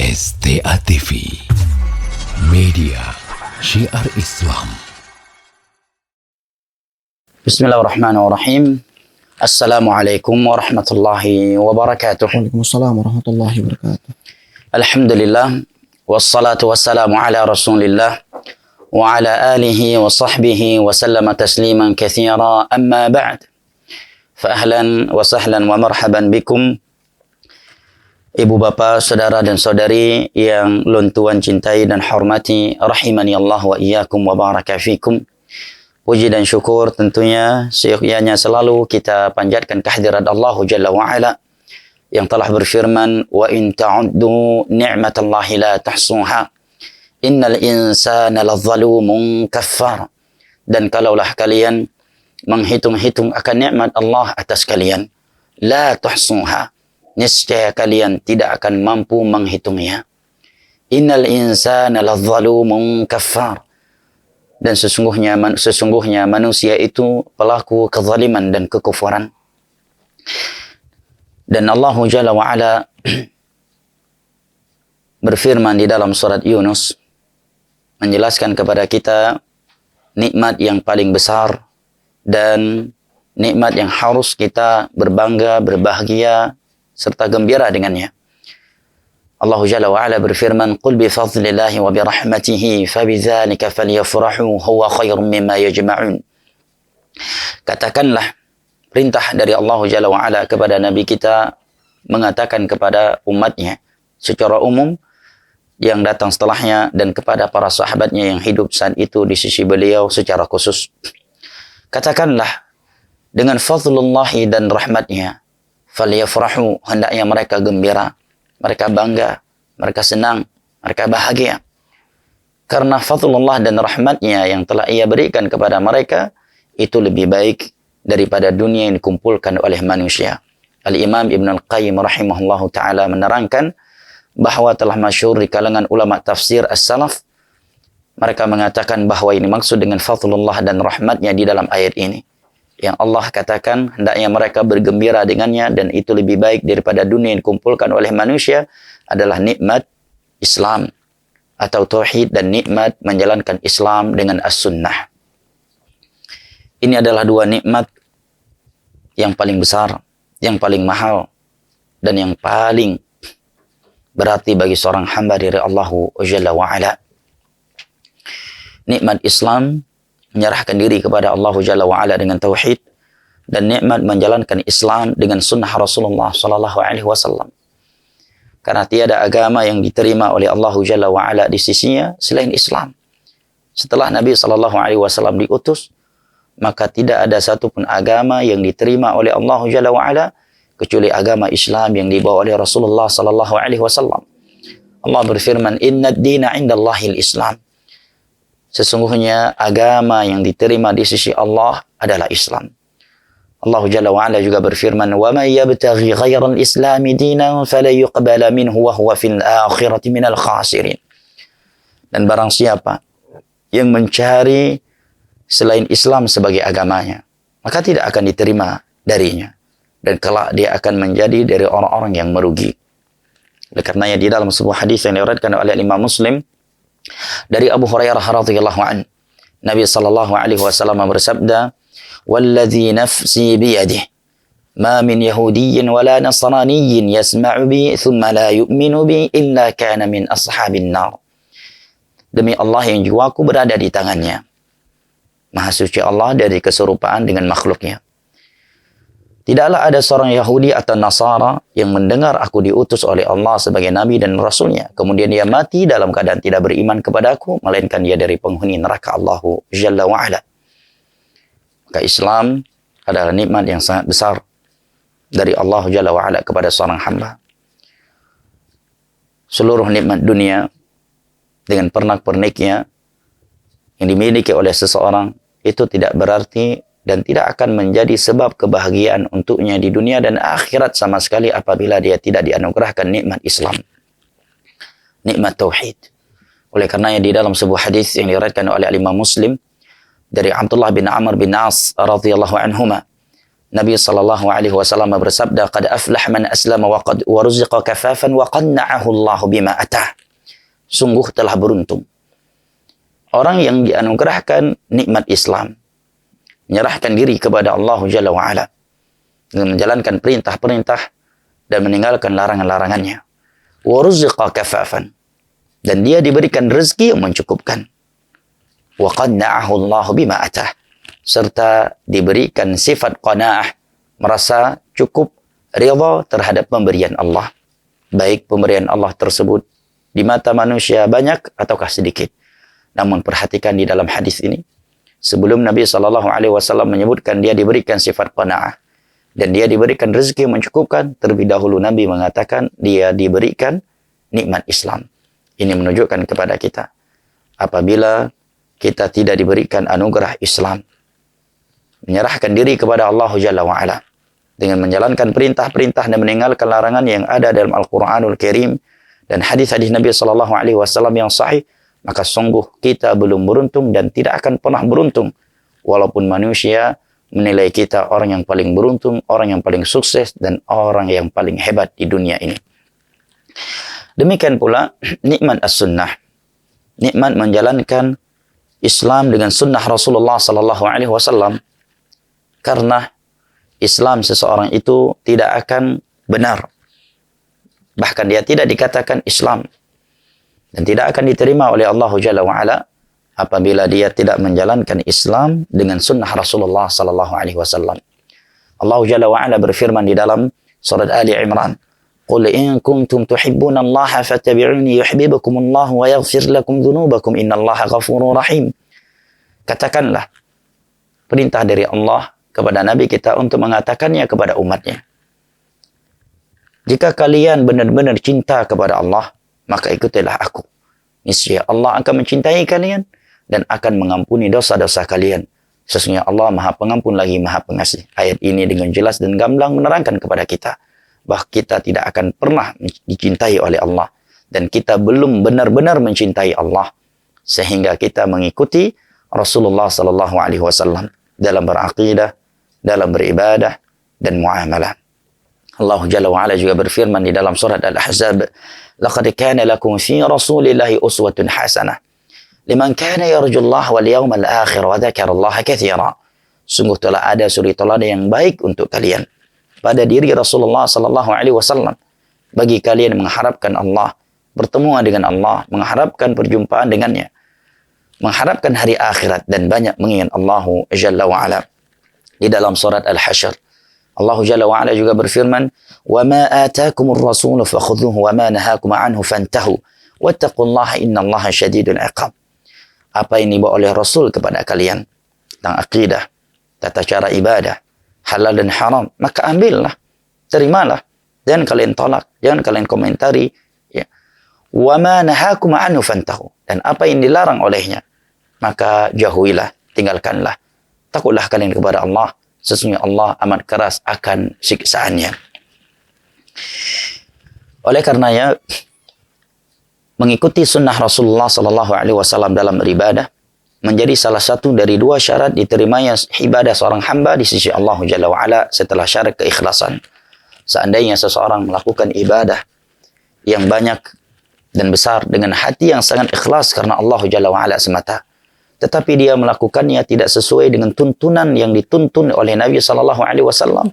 STA TV, media syiar Islam. Bismillahirrahmanirrahim. Assalamualaikum warahmatullahi wabarakatuh. Waalaikumsalam warahmatullahi wabarakatuh. Alhamdulillah, wassalatu wassalamu ala rasulillah wa ala alihi wa sahbihi wa sallama tasliman katsira, amma ba'd. Fa ahlan wa sahlan wa marhaban bikum, ibu bapa, saudara dan saudari yang lun tuan cintai dan hormati, rahimani Allah wa iyyakum wa baraka fikum. Puji dan syukur tentunya seyogyanya selalu kita panjatkan kehadirat Allah Jalla wa Ala yang telah berfirman, wa in ta'uddu ni'matallahi la tahsuha innal insana ladzalumun kaffar. Dan kalaulah kalian menghitung-hitung akan nikmat Allah atas kalian, la tahsuha, niscaya kalian tidak akan mampu menghitungnya. Innal insana ladzalumun kaffar. Dan sesungguhnya manusia itu pelaku kezaliman dan kekufuran. Dan Allah Jalla wa Ala berfirman di dalam surat Yunus menjelaskan kepada kita nikmat yang paling besar dan nikmat yang harus kita berbangga, berbahagia serta gembira dengannya. Allah Jalla wa Ala berfirman, "Qul bi fadlillahi wa bi rahmatihi fabidzalika falyafrahu huwa khairum mimma yajma'un." Katakanlah, perintah dari Allah Jalla wa Ala kepada Nabi kita mengatakan kepada umatnya secara umum yang datang setelahnya dan kepada para sahabatnya yang hidup saat itu di sisi beliau secara khusus. Katakanlah, dengan fadlullahi dan rahmatnya, falyafrahu, hendaknya mereka gembira, mereka bangga, mereka senang, mereka bahagia. Karena fadlullah dan rahmatnya yang telah ia berikan kepada mereka itu lebih baik daripada dunia yang dikumpulkan oleh manusia. Al-Imam Ibn Al-Qayyim rahimahullahu ta'ala menerangkan bahwa telah masyhur di kalangan ulama tafsir as-salaf, mereka mengatakan bahwa ini maksud dengan fadlullah dan rahmatnya di dalam ayat ini, yang Allah katakan hendaknya mereka bergembira dengannya dan itu lebih baik daripada dunia yang dikumpulkan oleh manusia, adalah nikmat Islam atau tauhid dan nikmat menjalankan Islam dengan as-sunnah. Ini adalah dua nikmat yang paling besar, yang paling mahal, dan yang paling berarti bagi seorang hamba dari Allah Jalla wa Ala. Nikmat Islam, menyerahkan diri kepada Allah Jalla wa Ala dengan tauhid, dan nikmat menjalankan Islam dengan sunnah Rasulullah sallallahu alaihi wasallam. Karena tiada agama yang diterima oleh Allah Jalla wa Ala di sisinya selain Islam. Setelah Nabi sallallahu alaihi wasallam diutus, maka tidak ada satupun agama yang diterima oleh Allah Jalla wa Ala kecuali agama Islam yang dibawa oleh Rasulullah sallallahu alaihi wasallam. Allah berfirman, "Innad dina 'indallahil Islam." Sesungguhnya agama yang diterima di sisi Allah adalah Islam. Allah Jalla wa Ala juga berfirman, "Wa may yabtaghi ghairal islami dinan falan yuqbala minhu wa huwa fil akhirati minal khasirin." Dan barang siapa yang mencari selain Islam sebagai agamanya, maka tidak akan diterima darinya, dan kelak dia akan menjadi dari orang-orang yang merugi. Oleh karenanya di dalam sebuah hadis yang diriwayatkan oleh Imam Muslim dari Abu Hurairah radhiyallahu anhu, Nabi sallallahu alaihi wasallam bersabda, "Walladzi nafsi biyadihi, ma min yahudiyyin wala nasraniyyin yasma'u bi thumma la yu'minu bi illa kana min ashabin nar." Demi Allah yang jiwaku berada di tangannya, Maha suci Allah dari keserupaan dengan makhluknya, tidaklah ada seorang Yahudi atau Nasara yang mendengar aku diutus oleh Allah sebagai Nabi dan Rasulnya, kemudian dia mati dalam keadaan tidak beriman kepada aku, melainkan dia dari penghuni neraka Allah Jalla wa'ala. Maka Islam adalah nikmat yang sangat besar dari Allah Jalla wa'ala kepada seorang hamba. Seluruh nikmat dunia dengan pernak-perniknya yang dimiliki oleh seseorang itu tidak berarti dan tidak akan menjadi sebab kebahagiaan untuknya di dunia dan akhirat sama sekali apabila dia tidak dianugerahkan nikmat Islam, nikmat tauhid. Oleh karenanya di dalam sebuah hadis yang diriwayatkan oleh Imam Muslim dari Abdullah bin Amr bin As radhiyallahu anhuma, Nabi sallallahu alaihi wasallam bersabda, "Qad aflah man aslama wa ruziqa kafafan wa qanna'ahu Allah bima atah." Sungguh telah beruntung orang yang dianugerahkan nikmat Islam, menyerahkan diri kepada Allah Jalla wa Ala dengan menjalankan perintah-perintah dan meninggalkan larangan-larangannya. Wa ruziqa kafafan, dan dia diberikan rezeki yang mencukupkan. Wa qanna'ahu Allah bima atah, serta diberikan sifat qanaah, merasa cukup, ridha terhadap pemberian Allah. Baik pemberian Allah tersebut di mata manusia banyak ataukah sedikit. Namun perhatikan di dalam hadis ini, sebelum Nabi SAW menyebutkan dia diberikan sifat qanaah dan dia diberikan rezeki yang mencukupkan, terlebih dahulu Nabi mengatakan dia diberikan nikmat Islam. Ini menunjukkan kepada kita, apabila kita tidak diberikan anugerah Islam, menyerahkan diri kepada Allah Jalla wa'ala dengan menjalankan perintah-perintah dan meninggalkan larangan yang ada dalam Al-Quranul Karim dan hadis-hadis Nabi SAW yang sahih, maka sungguh kita belum beruntung dan tidak akan pernah beruntung. Walaupun manusia menilai kita orang yang paling beruntung, orang yang paling sukses, dan orang yang paling hebat di dunia ini. Demikian pula nikmat as-sunnah, nikmat menjalankan Islam dengan sunnah Rasulullah SAW. Karena Islam seseorang itu tidak akan benar, bahkan dia tidak dikatakan Islam, dan tidak akan diterima oleh Allah Jalla wa'ala apabila dia tidak menjalankan Islam dengan sunnah Rasulullah SAW. Allah Jalla wa'ala berfirman di dalam surat Ali Imran, "Qul in kuntum tuhibbuna Allah fattabi'uni yuhibbukum Allah wa yaghfir lakum dhunubakum innallaha ghafurur rahim." Katakanlah, perintah dari Allah kepada Nabi kita untuk mengatakannya kepada umatnya. Jika kalian benar-benar cinta kepada Allah, maka ikutilah aku. Niscaya Allah akan mencintai kalian dan akan mengampuni dosa-dosa kalian. Sesungguhnya Allah Maha Pengampun lagi Maha Pengasih. Ayat ini dengan jelas dan gamblang menerangkan kepada kita bahwa kita tidak akan pernah dicintai oleh Allah, dan kita belum benar-benar mencintai Allah sehingga kita mengikuti Rasulullah SAW dalam beraqidah, dalam beribadah dan muamalah. Allah Jalla wa'ala juga berfirman di dalam surat Al-Ahzab, "Laqad kana lakum fi Rasulillahi uswatun hasanah liman kana yarjullaha wal yawmal akhir wa dzakarallaha katsira." Sungguh telah ada suri teladan yang baik untuk kalian pada diri Rasulullah SAW, bagi kalian mengharapkan Allah, bertemu dengan Allah, mengharapkan perjumpaan dengannya, mengharapkan hari akhirat, dan banyak mengingat Allah Jalla wa'ala. Di dalam surat Al-Hasyr, Allah Jalla wa'ala juga berfirman, "Wa ma atakumur rasul fakhudhuhu wa ma nahakum anhu fantahu wattaqullaha innallaha syadidul iqab." Apa yang dibawa oleh Rasul kepada kalian tentang akidah, tata cara ibadah, halal dan haram, maka ambillah, terimalah, jangan kalian tolak, jangan kalian komentari, ya. Wa ma nahakum anhu fantahu, dan apa yang dilarang olehnya maka jauhilah, tinggalkanlah. Takutlah kalian kepada Allah, sesungguhnya Allah amat keras akan siksaannya. Oleh karenanya, mengikuti sunnah Rasulullah SAW dalam beribadah menjadi salah satu dari dua syarat diterimanya ibadah seorang hamba di sisi Allah Jalla wa'ala setelah syarat keikhlasan. Seandainya seseorang melakukan ibadah yang banyak dan besar dengan hati yang sangat ikhlas karena Allah Jalla wa'ala semata, tetapi dia melakukannya tidak sesuai dengan tuntunan yang dituntun oleh Nabi SAW,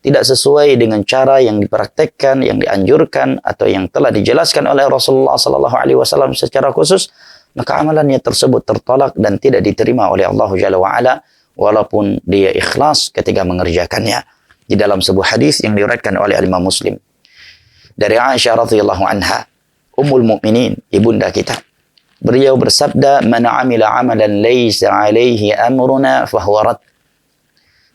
tidak sesuai dengan cara yang dipraktekkan, yang dianjurkan, atau yang telah dijelaskan oleh Rasulullah SAW secara khusus, maka amalannya tersebut tertolak dan tidak diterima oleh Allah Jalla wa'ala, walaupun dia ikhlas ketika mengerjakannya. Di dalam sebuah hadis yang diriwayatkan oleh Imam Muslim dari Aisyah radhiyallahu anha, Ummul Mukminin, ibunda kita, beliau bersabda, "Man 'amila 'amalan laisa 'alaihi amruna fahuwa rad."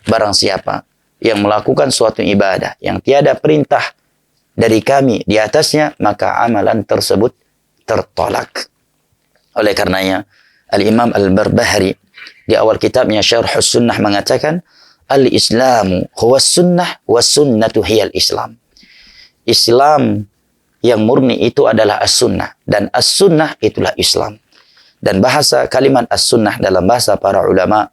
Barang siapa yang melakukan suatu ibadah yang tiada perintah dari kami di atasnya, maka amalan tersebut tertolak. Oleh karenanya, Al-Imam Al-Barbahari di awal kitabnya Syarhus Sunnah mengatakan, "Al-Islamu huwa sunnah wa sunnatu hiyal Islam." Islam yang murni itu adalah as-sunnah, dan as-sunnah itulah Islam. Dan bahasa kalimat as-sunnah dalam bahasa para ulama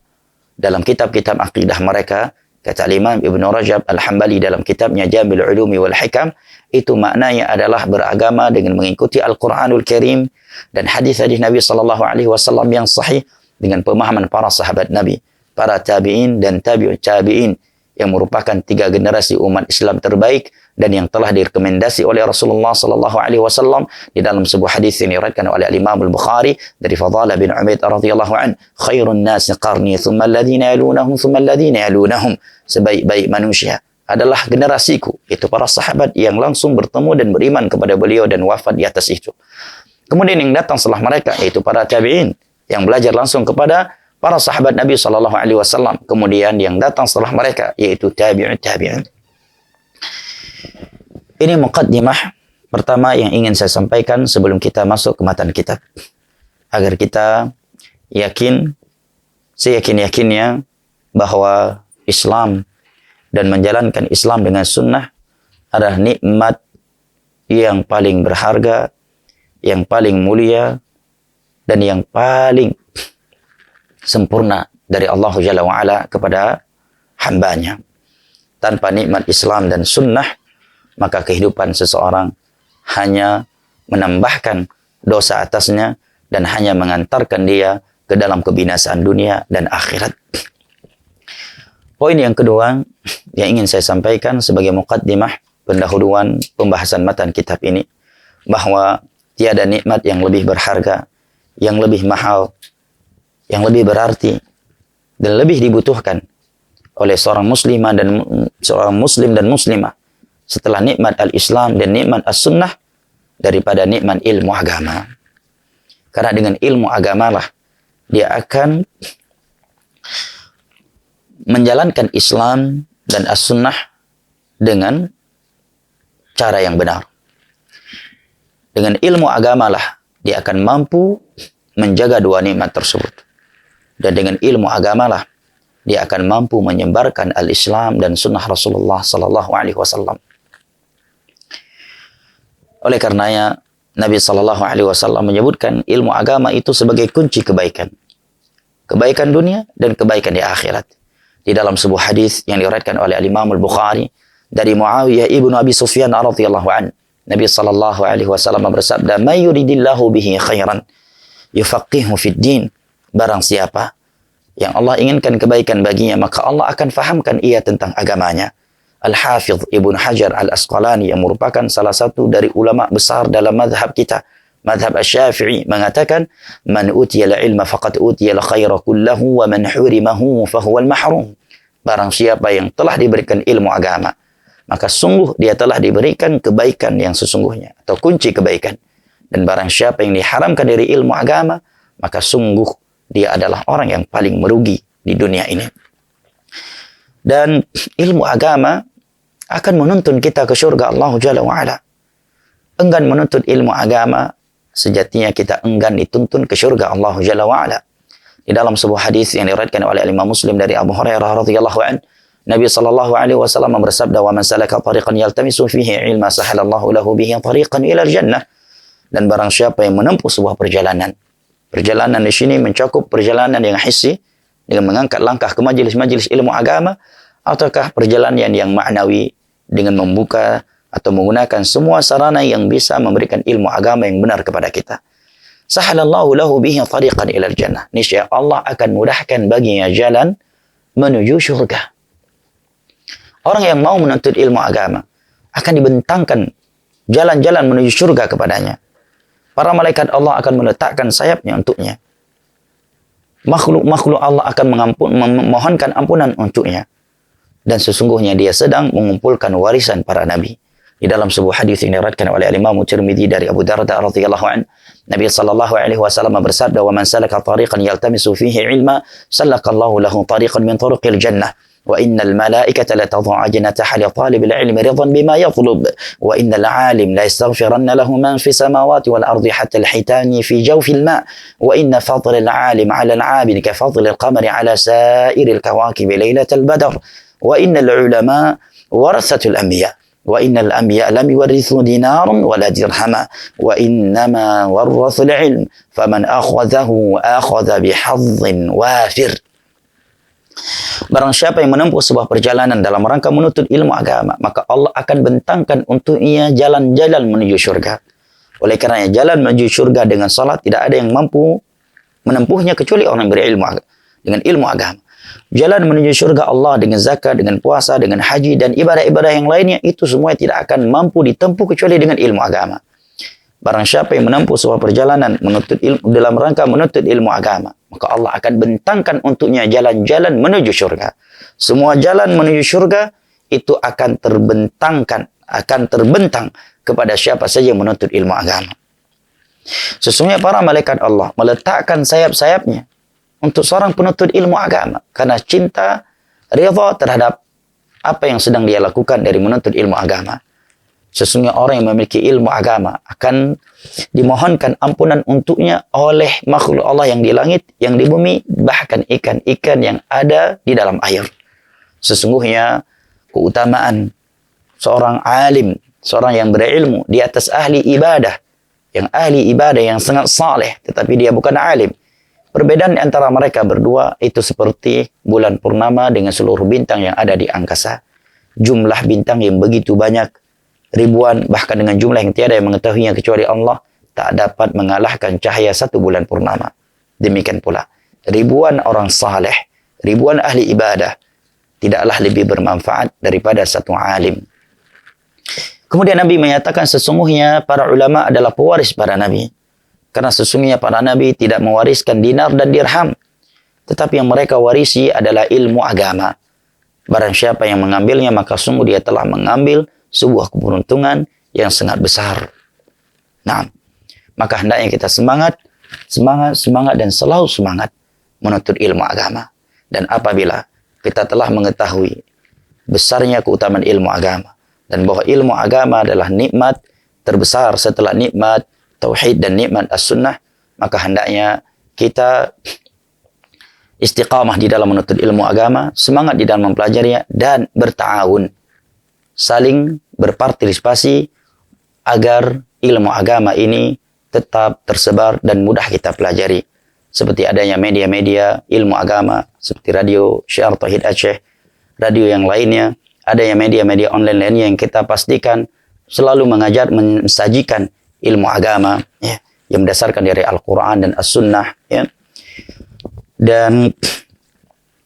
dalam kitab-kitab akidah mereka Kata Imam Ibn Rajab Al-Hambali dalam kitabnya Jamil Ulumi wal Hikam, itu maknanya adalah beragama dengan mengikuti Al-Quranul Karim dan hadis-hadis Nabi SAW yang sahih dengan pemahaman para sahabat Nabi, para tabi'in dan tabi'ut tabi'in yang merupakan 3 generasi umat Islam terbaik dan yang telah direkomendasi oleh Rasulullah SAW di dalam sebuah hadis yang diriwayatkan oleh Imam Al-Bukhari dari Fadalah bin Umaid radhiyallahu an, khairun nasi qarni thumma alladhina yalunahum thumma alladhina yalunahum, sebaik-baik manusia adalah generasiku, itu para sahabat yang langsung bertemu dan beriman kepada beliau dan wafat di atas itu. Kemudian yang datang setelah mereka yaitu para tabi'in yang belajar langsung kepada para sahabat Nabi SAW. Kemudian yang datang setelah mereka yaitu tabi'ut tabi'in. Ini muqaddimah pertama yang ingin saya sampaikan sebelum kita masuk ke matan kitab, agar kita yakin, seyakin-yakinnya bahwa Islam dan menjalankan Islam dengan sunnah adalah nikmat yang paling berharga, yang paling mulia, dan yang paling sempurna dari Allah Jalla wa'ala kepada hambanya. Tanpa nikmat Islam dan sunnah, maka kehidupan seseorang hanya menambahkan dosa atasnya dan hanya mengantarkan dia ke dalam kebinasaan dunia dan akhirat. Poin yang kedua yang ingin saya sampaikan sebagai muqaddimah pendahuluan pembahasan matan kitab ini, bahwa tiada nikmat yang lebih berharga, yang lebih mahal, yang lebih berarti dan lebih dibutuhkan oleh seorang muslimah dan seorang muslim dan muslimah setelah nikmat al-Islam dan nikmat as-sunnah daripada nikmat ilmu agama. Karena dengan ilmu agamalah dia akan menjalankan Islam dan as-sunnah dengan cara yang benar. Dengan ilmu agamalah dia akan mampu menjaga 2 nikmat tersebut. Dan dengan ilmu agamalah dia akan mampu menyebarkan al-Islam dan sunnah Rasulullah SAW. Oleh karenanya Nabi SAW menyebutkan ilmu agama itu sebagai kunci kebaikan. Kebaikan dunia dan kebaikan di akhirat. Di dalam sebuah hadis yang diriwayatkan oleh Imam Al-Bukhari dari Muawiyah ibnu Abi Sufyan radhiyallahu an, Nabi SAW bersabda, "May yuridillahu bihi khairan yufaqihu fid din." Barang siapa yang Allah inginkan kebaikan baginya, maka Allah akan fahamkan ia tentang agamanya. Al-Hafidh Ibn Hajar Al-Asqalani yang merupakan salah satu dari ulama besar dalam madhab kita, madhab Asy-Syafi'i, mengatakan, "Man utiyal ilma faqad utiyal khaira kullahu wa man hurimahu fahuwal mahrum." Barang siapa yang telah diberikan ilmu agama, maka sungguh dia telah diberikan kebaikan yang sesungguhnya atau kunci kebaikan. Dan barang siapa yang diharamkan dari ilmu agama, maka sungguh dia adalah orang yang paling merugi di dunia ini. Dan ilmu agama akan menuntun kita ke surga Allah Jalla wa'ala. Enggan menuntut ilmu agama, sejatinya kita enggan dituntun ke surga Allah Jalla wa'ala. Di dalam sebuah hadis yang diriwayatkan oleh Imam Muslim dari Abu Hurairah radhiyallahu an, Nabi SAW bersabda, "Wa man salaka tariqan yaltamisu fihi ilma sahalallahu lahu bihi tariqan ila al-jannah." Dan barang siapa yang menempuh sebuah perjalanan. Perjalanan di sini mencakup perjalanan yang hissi dengan mengangkat langkah ke majelis-majelis ilmu agama, ataukah perjalanan yang maknawi dengan membuka atau menggunakan semua sarana yang bisa memberikan ilmu agama yang benar kepada kita. Sahalallahu lahu bihi tariqan ila al-jannah. Niscaya Allah akan mudahkan baginya jalan menuju syurga. Orang yang mau menuntut ilmu agama akan dibentangkan jalan-jalan menuju syurga kepadanya. Para malaikat Allah akan meletakkan sayapnya untuknya. Makhluk-makhluk Allah akan memohonkan ampunan untuknya. Dan sesungguhnya dia sedang mengumpulkan warisan para nabi. Di dalam sebuah hadis yang diriwayatkan oleh Imam Tirmidzi dari Abu Darda radhiyallahu an, Nabi sallallahu alaihi wasallam bersabda, "Wa man salaka tariqan yaltamisu fihi ilma, salakallahu lahu tariqan min turuqil jannah. Wa innal malaikata la tad'u ajnataha li talibil ilmi ridan bima yatlub. Wa innal 'alim la yastaghfiranna lahu man fi samawati wal ardi hatta al-hitani fi jawfil ma'. Wa inna fadla al-'alim 'ala al-'abid ka fadli al-qamari 'ala sa'iril kawakib laylatal badr. Wa innal 'ulama warathatul anbiya. Wa innal anbiya lam yuwarithu dinaran wala dirhama. Wa innama warathul 'ilm. Faman akhadhahu akhadha bihadhin wafir." Barang siapa yang menempuh sebuah perjalanan dalam rangka menuntut ilmu agama, maka Allah akan bentangkan untuknya jalan-jalan menuju syurga. Oleh karenanya jalan menuju syurga dengan salat tidak ada yang mampu menempuhnya kecuali orang yang berilmu dengan ilmu agama. Jalan menuju syurga Allah dengan zakat, dengan puasa, dengan haji dan ibadah-ibadah yang lainnya, itu semua tidak akan mampu ditempuh kecuali dengan ilmu agama. Barang siapa yang menempuh sebuah perjalanan menuntut ilmu dalam rangka menuntut ilmu agama, maka Allah akan bentangkan untuknya jalan-jalan menuju syurga. Semua jalan menuju syurga itu akan terbentang kepada siapa saja yang menuntut ilmu agama. Sesungguhnya para malaikat Allah meletakkan sayap-sayapnya untuk seorang penuntut ilmu agama karena cinta, ridha terhadap apa yang sedang dia lakukan dari menuntut ilmu agama. Sesungguhnya orang yang memiliki ilmu agama akan dimohonkan ampunan untuknya oleh makhluk Allah yang di langit, yang di bumi, bahkan ikan-ikan yang ada di dalam air. Sesungguhnya keutamaan seorang alim, seorang yang berilmu di atas ahli ibadah, yang sangat saleh, tetapi dia bukan alim. Perbedaan antara mereka berdua itu seperti bulan purnama dengan seluruh bintang yang ada di angkasa. Jumlah bintang yang begitu banyak, ribuan, bahkan dengan jumlah yang tiada yang mengetahuinya kecuali Allah, tak dapat mengalahkan cahaya satu bulan purnama. Demikian pula, ribuan orang saleh, ribuan ahli ibadah, tidaklah lebih bermanfaat daripada satu alim. Kemudian Nabi menyatakan sesungguhnya para ulama adalah pewaris para Nabi. Karena sesungguhnya para Nabi tidak mewariskan dinar dan dirham. Tetapi yang mereka warisi adalah ilmu agama. Barang siapa yang mengambilnya, maka sungguh dia telah mengambil sebuah keberuntungan yang sangat besar. Nah, maka hendaknya kita semangat dan selalu semangat menuntut ilmu agama. Dan apabila kita telah mengetahui besarnya keutamaan ilmu agama dan bahwa ilmu agama adalah nikmat terbesar setelah nikmat tauhid dan nikmat as-sunnah, maka hendaknya kita istiqamah di dalam menuntut ilmu agama, semangat di dalam mempelajarinya dan berta'awun, saling berpartisipasi agar ilmu agama ini tetap tersebar dan mudah kita pelajari. Seperti adanya media-media ilmu agama seperti radio Syiar Tauhid Aceh, radio yang lainnya, adanya media-media online lainnya yang kita pastikan selalu mensajikan ilmu agama ya, yang berdasarkan dari Al-Quran dan As-Sunnah ya. Dan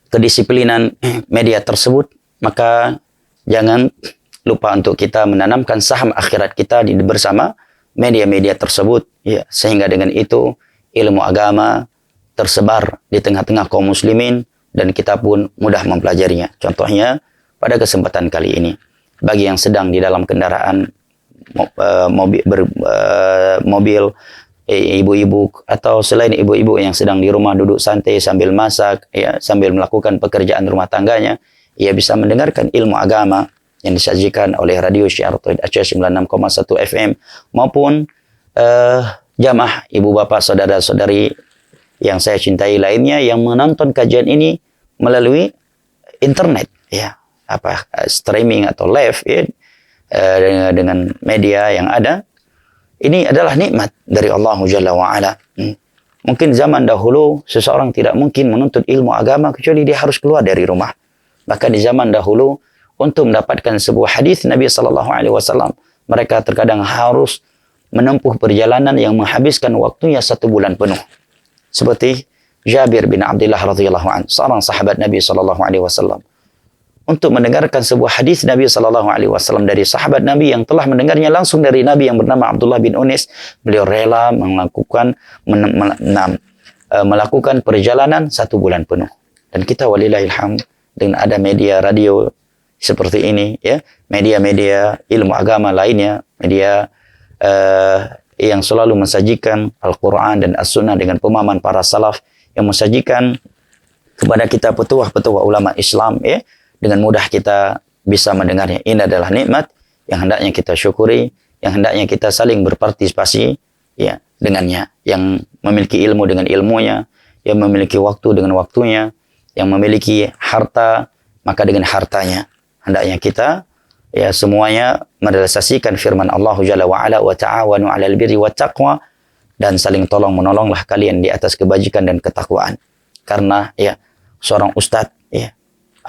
kedisiplinan media tersebut, maka jangan lupa untuk kita menanamkan saham akhirat kita bersama media-media tersebut ya, sehingga dengan itu ilmu agama tersebar di tengah-tengah kaum muslimin dan kita pun mudah mempelajarinya. Contohnya pada kesempatan kali ini, bagi yang sedang di dalam kendaraan mobil, ibu-ibu atau selain ibu-ibu yang sedang di rumah duduk santai sambil masak ya, sambil melakukan pekerjaan rumah tangganya, ia bisa mendengarkan ilmu agama yang disajikan oleh radio Syiar Tauhid Aceh 96,1 FM maupun jamaah ibu bapak saudara-saudari yang saya cintai lainnya yang menonton kajian ini melalui internet ya, streaming atau live ya, dengan media yang ada. Ini adalah nikmat dari Allah Jalla wa'ala. Mungkin zaman dahulu seseorang tidak mungkin menuntut ilmu agama kecuali dia harus keluar dari rumah. Bahkan di zaman dahulu untuk mendapatkan sebuah hadis Nabi SAW, mereka terkadang harus menempuh perjalanan yang menghabiskan waktunya 1 bulan penuh. Seperti Jabir bin Abdullah radhiyallahu anhu, seorang sahabat Nabi SAW. Untuk mendengarkan sebuah hadis Nabi SAW dari sahabat Nabi yang telah mendengarnya langsung dari Nabi yang bernama Abdullah bin Unis, beliau rela melakukan perjalanan 1 bulan penuh. Dan kita walillahilhamd dengan ada media radio seperti ini ya, media-media ilmu agama lainnya, media yang selalu mensajikan Al-Quran dan As-Sunnah dengan pemahaman para salaf, yang mensajikan kepada kita petuah-petuah ulama Islam ya, dengan mudah kita bisa mendengarnya. Ini adalah nikmat yang hendaknya kita syukuri, yang hendaknya kita saling berpartisipasi ya dengannya. Yang memiliki ilmu dengan ilmunya, yang memiliki waktu dengan waktunya, yang memiliki harta maka dengan hartanya. Hendaknya kita ya semuanya merealisasikan firman Allah Jalla wa Ala, wa ta'awanu 'alal birri wat taqwa, dan saling tolong menolonglah kalian di atas kebajikan dan ketakwaan. Karena ya seorang ustadz ya,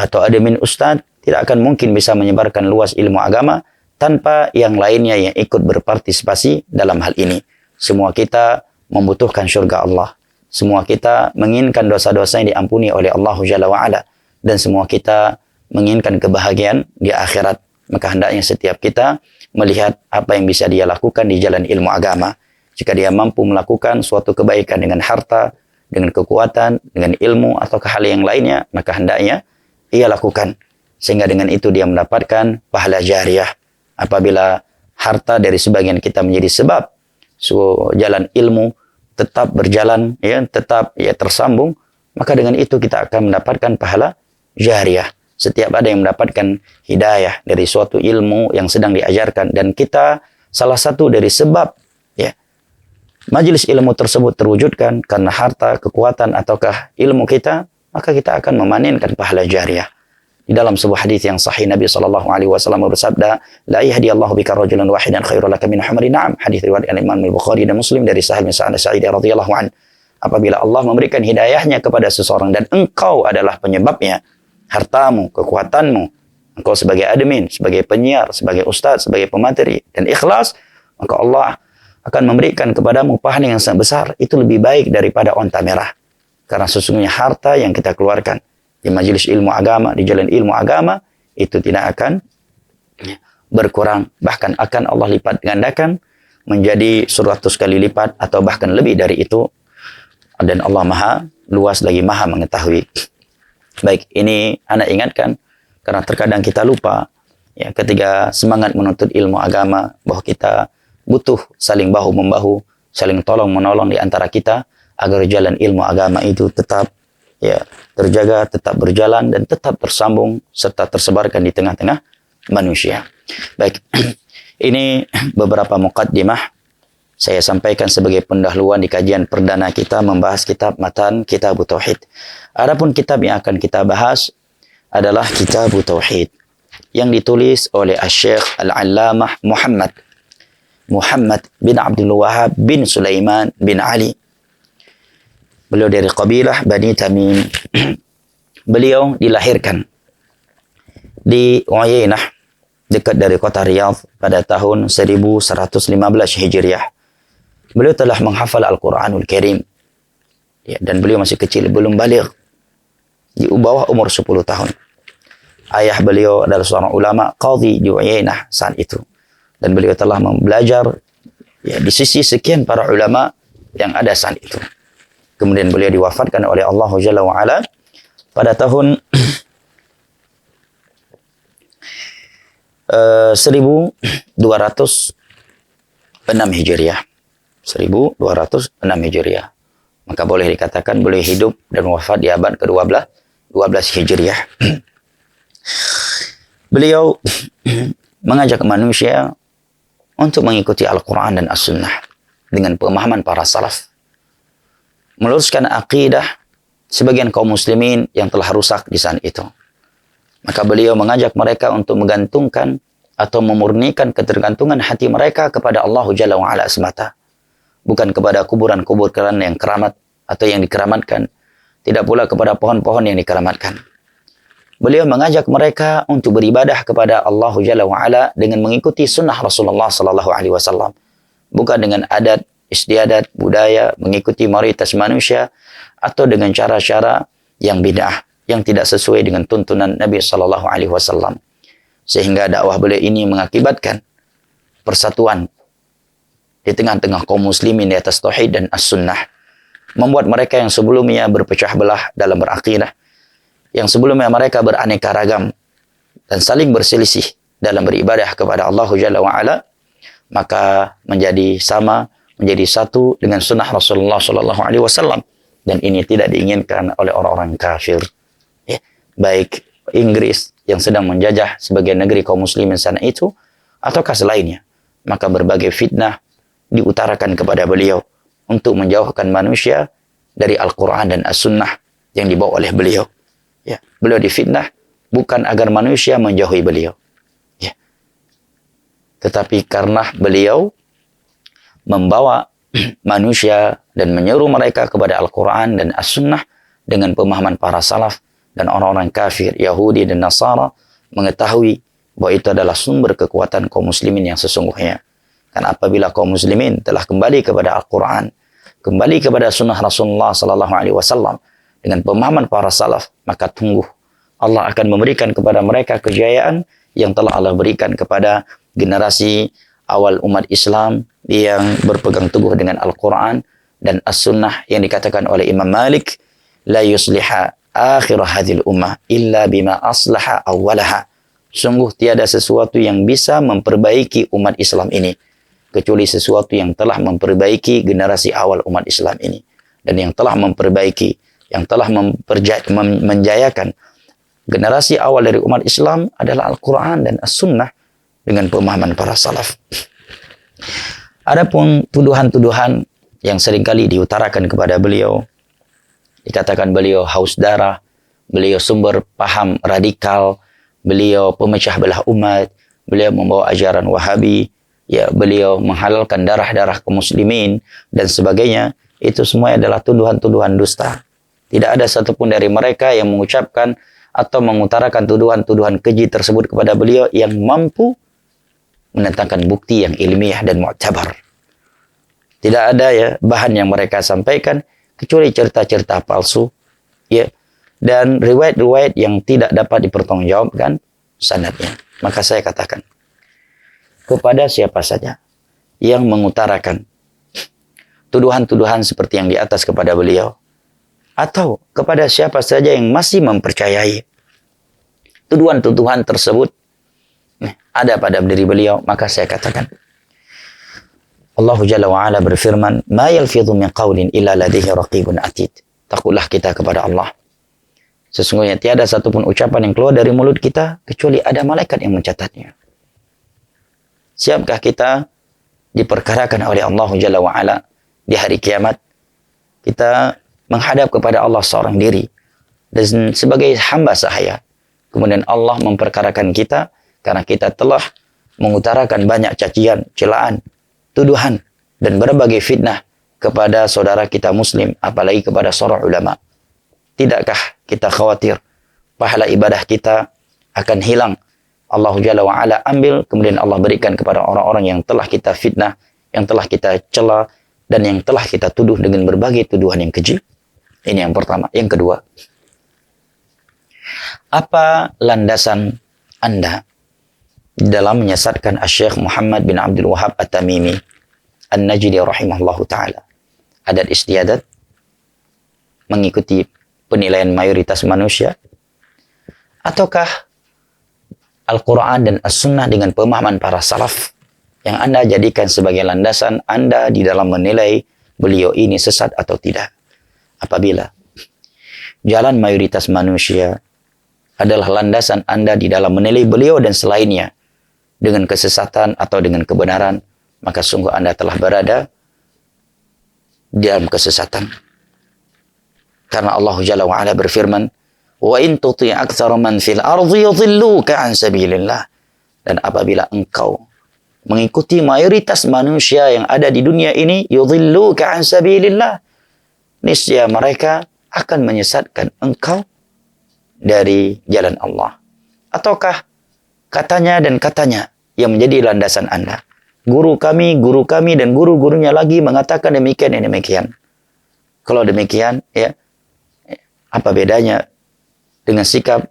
atau admin ustadz tidak akan mungkin bisa menyebarkan luas ilmu agama tanpa yang lainnya yang ikut berpartisipasi dalam hal ini. Semua kita membutuhkan syurga Allah. Semua kita menginginkan dosa-dosa yang diampuni oleh Allah Jalla wa'ala. Dan semua kita menginginkan kebahagiaan di akhirat. Maka hendaknya setiap kita melihat apa yang bisa dia lakukan di jalan ilmu agama. Jika dia mampu melakukan suatu kebaikan dengan harta, dengan kekuatan, dengan ilmu, atau hal yang lainnya, maka hendaknya ia lakukan. Sehingga dengan itu dia mendapatkan pahala jariah. Apabila harta dari sebagian kita menjadi sebab jalan ilmu tetap berjalan, ya, tetap ya tersambung, maka dengan itu kita akan mendapatkan pahala jariah. Setiap ada yang mendapatkan hidayah dari suatu ilmu yang sedang diajarkan, dan kita salah satu dari sebab ya majelis ilmu tersebut terwujudkan karena harta, kekuatan, ataukah ilmu kita, maka kita akan memanenkan pahala jariah. Di dalam sebuah hadis yang sahih Nabi SAW bersabda, la yahdiyallahu bika rajulan wahidan khairul laka min humri na'am. Hadis riwayat Imam Al-Bukhari dan Muslim dari Sahal bin Sa'ad Sa'idi radhiyallahu an. Apabila Allah memberikan hidayahnya kepada seseorang dan engkau adalah penyebabnya, hartamu, kekuatanmu, engkau sebagai admin, sebagai penyiar, sebagai ustaz, sebagai pemateri, dan ikhlas, maka Allah akan memberikan kepadamu pahala yang sangat besar. Itu lebih baik daripada onta merah. Karena sesungguhnya harta yang kita keluarkan di majelis ilmu agama, di jalan ilmu agama, itu tidak akan berkurang. Bahkan akan Allah lipat gandakan menjadi 100 kali lipat atau bahkan lebih dari itu. Dan Allah maha luas lagi maha mengetahui. Baik, ini anak ingatkan karena terkadang kita lupa ya, ketika semangat menuntut ilmu agama bahwa kita butuh saling bahu-membahu, saling tolong-menolong di antara kita agar jalan ilmu agama itu tetap ya terjaga, tetap berjalan, dan tetap tersambung serta tersebarkan di tengah-tengah manusia. Baik, ini beberapa muqaddimah saya sampaikan sebagai pendahuluan di kajian perdana kita membahas kitab Matan Kitab Tauhid. Adapun kitab yang akan kita bahas adalah Kitab Tauhid yang ditulis oleh Asy-Syaikh Al-Allamah Muhammad bin Abdul Wahhab bin Sulaiman bin Ali. Beliau dari kabilah Bani Tamim. Beliau dilahirkan di Uyainah, dekat dari kota Riyadh pada tahun 1115 Hijriah. Beliau telah menghafal Al-Quranul Karim. Ya, dan beliau masih kecil, belum baligh. Di bawah umur 10 tahun. Ayah beliau adalah seorang ulama, qadhi di Uyainah saat itu. Dan beliau telah belajar ya, di sisi sekian para ulama yang ada saat itu. Kemudian beliau diwafatkan oleh Allah Jalla wa'ala pada tahun 1206 Hijriah. 1206 Hijriah. Maka boleh dikatakan beliau hidup dan wafat di abad ke-12 Hijriah. Beliau mengajak manusia untuk mengikuti Al-Quran dan As-Sunnah dengan pemahaman para salaf. Meluruskan akidah sebagian kaum muslimin yang telah rusak di saat itu. Maka beliau mengajak mereka untuk menggantungkan atau memurnikan ketergantungan hati mereka kepada Allah Jalla wa'ala semata. Bukan kepada kuburan-kuburan yang keramat atau yang dikeramatkan. Tidak pula kepada pohon-pohon yang dikeramatkan. Beliau mengajak mereka untuk beribadah kepada Allah Jalla wa'ala dengan mengikuti sunnah Rasulullah SAW. Bukan dengan adat, istiadat, budaya, mengikuti mayoritas manusia, atau dengan cara-cara yang bid'ah, yang tidak sesuai dengan tuntunan Nabi SAW. Sehingga dakwah beliau ini mengakibatkan persatuan di tengah-tengah kaum muslimin di atas tauhid dan as-sunnah. Membuat mereka yang sebelumnya berpecah belah dalam berakidah, yang sebelumnya mereka beraneka ragam dan saling berselisih dalam beribadah kepada Allah Jalla wa'ala, maka menjadi sama, menjadi satu dengan sunnah Rasulullah SAW. Dan ini tidak diinginkan oleh orang-orang kafir. Ya, baik Inggris yang sedang menjajah sebagian negeri kaum muslimin sana itu, ataukah selainnya. Maka berbagai fitnah diutarakan kepada beliau untuk menjauhkan manusia dari Al-Quran dan As-Sunnah yang dibawa oleh beliau. Ya, beliau difitnah bukan agar manusia menjauhi beliau. Ya, tetapi karena beliau membawa manusia dan menyeru mereka kepada Al-Quran dan As-Sunnah dengan pemahaman para salaf, dan orang-orang kafir, Yahudi dan Nasara mengetahui bahwa itu adalah sumber kekuatan kaum muslimin yang sesungguhnya. Dan apabila kaum muslimin telah kembali kepada Al-Quran, kembali kepada sunnah Rasulullah sallallahu alaihi wasallam dengan pemahaman para salaf, maka tunggu Allah akan memberikan kepada mereka kejayaan yang telah Allah berikan kepada generasi awal umat Islam yang berpegang teguh dengan Al-Quran dan As-Sunnah, yang dikatakan oleh Imam Malik, la yusliha akhir hadhil ummah illa bima aslaha awwalaha. Sungguh tiada sesuatu yang bisa memperbaiki umat Islam ini kecuali sesuatu yang telah memperbaiki generasi awal umat Islam ini. Dan yang telah memperbaiki, yang telah menjayakan generasi awal dari umat Islam adalah Al-Quran dan As-Sunnah dengan pemahaman para salaf. Adapun tuduhan-tuduhan yang seringkali diutarakan kepada beliau, dikatakan beliau haus darah, beliau sumber paham radikal, beliau pemecah belah umat, beliau membawa ajaran Wahabi, ya, beliau menghalalkan darah-darah kaum muslimin dan sebagainya. Itu semua adalah tuduhan-tuduhan dusta. Tidak ada satupun dari mereka yang mengucapkan atau mengutarakan tuduhan-tuduhan keji tersebut kepada beliau yang mampu mendatangkan bukti yang ilmiah dan mu'tabar. Tidak ada ya bahan yang mereka sampaikan kecuali cerita-cerita palsu, ya, dan riwayat-riwayat yang tidak dapat dipertanggungjawabkan sanadnya. Maka saya katakan kepada siapa saja yang mengutarakan tuduhan-tuduhan seperti yang di atas kepada beliau, atau kepada siapa saja yang masih mempercayai tuduhan-tuduhan tersebut ada pada diri beliau, maka saya katakan Allah Jalla wa'ala berfirman, ma yalfidhu min qawlin illa ladaihi raqibun atid. Takutlah kita kepada Allah, sesungguhnya tiada satupun ucapan yang keluar dari mulut kita kecuali ada malaikat yang mencatatnya. Siapkah kita diperkarakan oleh Allah Jalla wa'ala di hari kiamat? Kita menghadap kepada Allah seorang diri dan sebagai hamba sahaya, kemudian Allah memperkarakan kita karena kita telah mengutarakan banyak cacian, celaan, tuduhan dan berbagai fitnah kepada saudara kita muslim, apalagi kepada seorang ulama. Tidakkah kita khawatir pahala ibadah kita akan hilang? Allah Jalla wa'ala ambil, kemudian Allah berikan kepada orang-orang yang telah kita fitnah, yang telah kita cela, dan yang telah kita tuduh dengan berbagai tuduhan yang keji. Ini yang pertama. Yang kedua, apa landasan Anda dalam menyesatkan Syekh Muhammad bin Abdul Wahhab At-Tamimi An-Najdi rahimahullahu ta'ala? Adat istiadat, mengikuti penilaian mayoritas manusia, ataukah Al-Quran dan As-Sunnah dengan pemahaman para salaf yang Anda jadikan sebagai landasan Anda di dalam menilai beliau ini sesat atau tidak? Apabila jalan mayoritas manusia adalah landasan Anda di dalam menilai beliau dan selainnya dengan kesesatan atau dengan kebenaran, maka sungguh Anda telah berada di dalam kesesatan. Karena Allah Jalla wa'ala berfirman, wa in tuti' aktsara man fil ardi yudhilluka an sabilillah. Dan apabila engkau mengikuti mayoritas manusia yang ada di dunia ini, yudhilluka an sabilillah, niscaya mereka akan menyesatkan engkau dari jalan Allah. Ataukah katanya dan katanya yang menjadi landasan Anda? Guru kami, dan guru-gurunya lagi mengatakan demikian dan demikian. Kalau demikian, ya, apa bedanya dengan sikap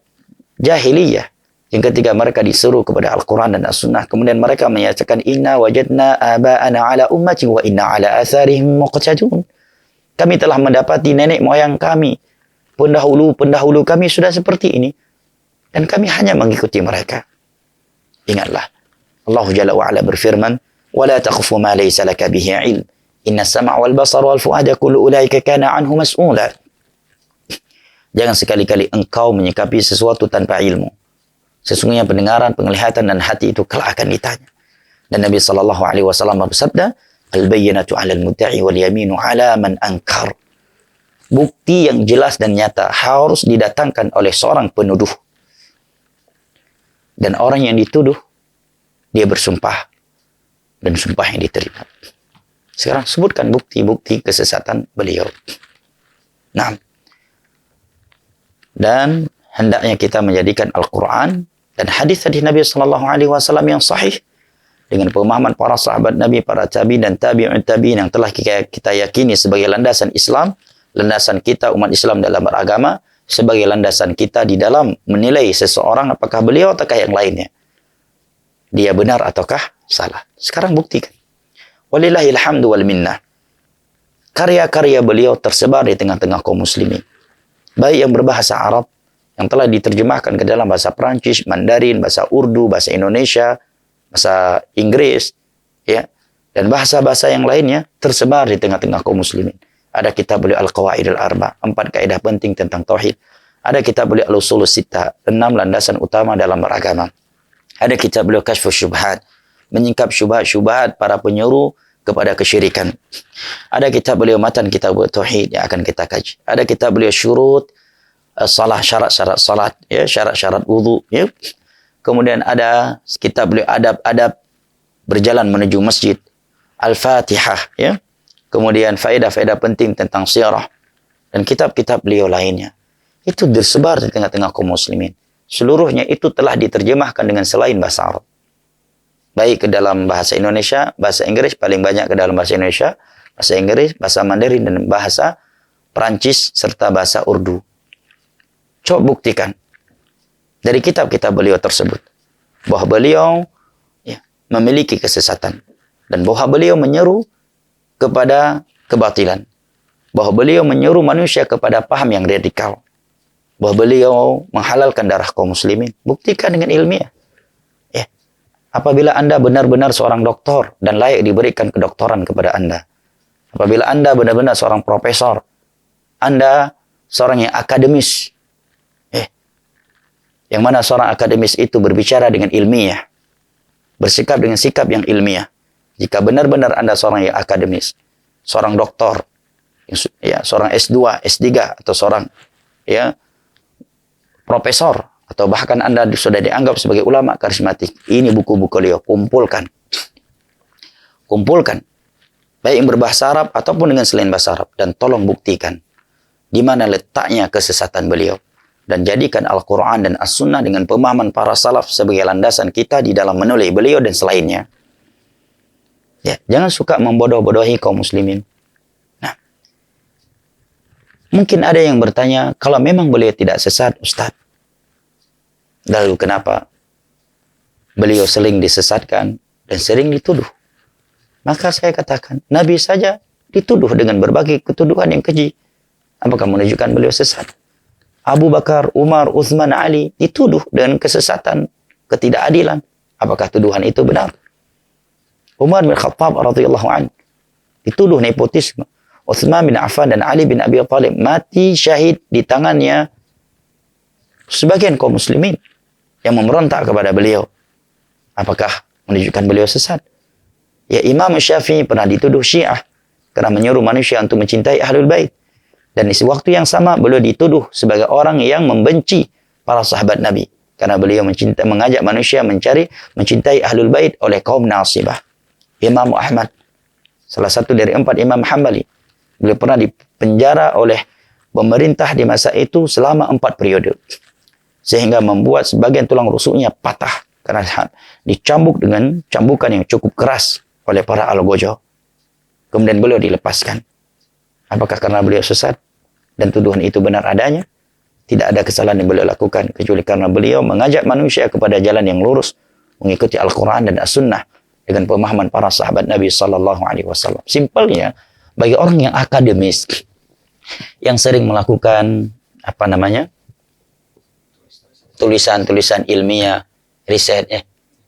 jahiliyah yang ketika mereka disuruh kepada Al-Quran dan As-Sunnah, kemudian mereka menyatakan inna wajadna aba'ana ala ummati wa inna ala atharihim muqtadun. Kami telah mendapati nenek moyang kami, pendahulu kami sudah seperti ini, dan kami hanya mengikuti mereka. Ingatlah, Allah Jalla wa'ala berfirman, وَلَا تَقْفُ مَا لَيْسَ لَكَ بِهِ عِلْمٍ إِنَّ السَّمْعَ وَالْبَصَرَ وَالْفُؤَادَ كُلُّ أُولَٰئِكَ كَانَ عَنْهُ مَسْئُولًا. Jangan sekali-kali engkau menyikapi sesuatu tanpa ilmu. Sesungguhnya pendengaran, penglihatan, dan hati itu kelak akan ditanya. Dan Nabi SAW bersabda, Al-bayyinatu 'alal mudda'i wal yaminu 'ala man ankar. Bukti yang jelas dan nyata harus didatangkan oleh seorang penuduh. Dan orang yang dituduh, dia bersumpah. Dan sumpah yang diterima. Sekarang sebutkan bukti-bukti kesesatan beliau. Nah, Dan hendaknya kita menjadikan Al-Quran dan hadis-hadis Nabi Sallallahu Alaihi Wasallam yang sahih dengan pemahaman para sahabat Nabi, para tabi'in dan tabi'ut tabi'in yang telah kita yakini sebagai landasan Islam, landasan kita umat Islam dalam beragama, sebagai landasan kita di dalam menilai seseorang apakah beliau ataukah yang lainnya. Dia benar ataukah salah. Sekarang buktikan. Walillahil hamdu wal minnah. Karya-karya beliau tersebar di tengah-tengah kaum muslimin. Baik yang berbahasa Arab, yang telah diterjemahkan ke dalam bahasa Perancis, Mandarin, bahasa Urdu, bahasa Indonesia, bahasa Inggris, ya, dan bahasa-bahasa yang lainnya tersebar di tengah-tengah kaum muslimin. Ada kitab beliau Al-Qawaidul Arba, 4 kaidah penting tentang tauhid. Ada kitab beliau Al-Usulus Sittah, 6 landasan utama dalam beragama. Ada kitab beliau Kashfus Syubhat, menyingkap syubhat-syubhat para penyuruh kepada kesyirikan. Ada kitab beliau Matan Kitab Tauhid yang akan kita kaji. Ada kitab beliau Syurut Salah, syarat-syarat salat, ya, syarat-syarat wudu, ya. Kemudian ada kitab beliau Adab-adab berjalan menuju masjid, Al-Fatihah, ya. Kemudian faedah-faedah penting tentang sirah dan kitab-kitab beliau lainnya. Itu tersebar di tengah-tengah kaum muslimin. Seluruhnya itu telah diterjemahkan dengan selain bahasa Arab. Baik ke dalam bahasa Indonesia, bahasa Inggris, paling banyak ke dalam bahasa Indonesia, bahasa Inggris, bahasa Mandarin, dan bahasa Perancis, serta bahasa Urdu. Coba buktikan dari kitab-kitab beliau tersebut bahwa beliau, ya, memiliki kesesatan dan bahwa beliau menyeru kepada kebatilan, bahwa beliau menyuruh manusia kepada paham yang radikal, bahwa beliau menghalalkan darah kaum muslimin. Buktikan dengan ilmiah. Ya. Apabila Anda benar-benar seorang doktor dan layak diberikan kedoktoran kepada Anda, apabila Anda benar-benar seorang profesor, Anda seorang yang akademis, yang mana seorang akademis itu berbicara dengan ilmiah, bersikap dengan sikap yang ilmiah. Jika benar-benar Anda seorang yang akademis, seorang doktor, ya, seorang S2, S3, atau seorang, ya, profesor, atau bahkan Anda sudah dianggap sebagai ulama karismatik, ini buku-buku beliau, kumpulkan. Kumpulkan. Baik yang berbahasa Arab ataupun dengan selain bahasa Arab. Dan tolong buktikan di mana letaknya kesesatan beliau. Dan jadikan Al-Quran dan As-Sunnah dengan pemahaman para salaf sebagai landasan kita di dalam menulis beliau dan selainnya. Ya, jangan suka membodoh-bodohi kaum muslimin. Nah, mungkin ada yang bertanya, kalau memang beliau tidak sesat, Ustaz, lalu kenapa beliau sering disesatkan dan sering dituduh? Maka saya katakan, Nabi saja dituduh dengan berbagai ketuduhan yang keji. Apakah menunjukkan beliau sesat? Abu Bakar, Umar, Uthman, Ali dituduh dengan kesesatan, ketidakadilan. Apakah tuduhan itu benar? Umar bin Khattab radhiyallahu anhu dituduh nepotisme. Uthman bin Affan dan Ali bin Abi Thalib mati syahid di tangannya sebagian kaum muslimin yang memberontak kepada beliau. Apakah menunjukkan beliau sesat? Ya, Imam Syafi'i pernah dituduh Syiah karena menyuruh manusia untuk mencintai Ahlul Bait. Dan di waktu yang sama beliau dituduh sebagai orang yang membenci para sahabat Nabi karena beliau mengajak manusia mencintai Ahlul Bait oleh kaum Nasibah. Imam Ahmad, salah satu dari 4 Imam Hambali, beliau pernah dipenjara oleh pemerintah di masa itu selama 4 periode. Sehingga membuat sebagian tulang rusuknya patah karena dicambuk dengan cambukan yang cukup keras oleh para algojo. Kemudian beliau dilepaskan. Apakah karena beliau sesat dan tuduhan itu benar adanya? Tidak ada kesalahan yang beliau lakukan kecuali karena beliau mengajak manusia kepada jalan yang lurus, mengikuti Al-Quran dan As-Sunnah dengan pemahaman para sahabat Nabi Sallallahu Alaihi Wasallam. Simpelnya, bagi orang yang akademis, yang sering melakukan tulisan-tulisan ilmiah, riset,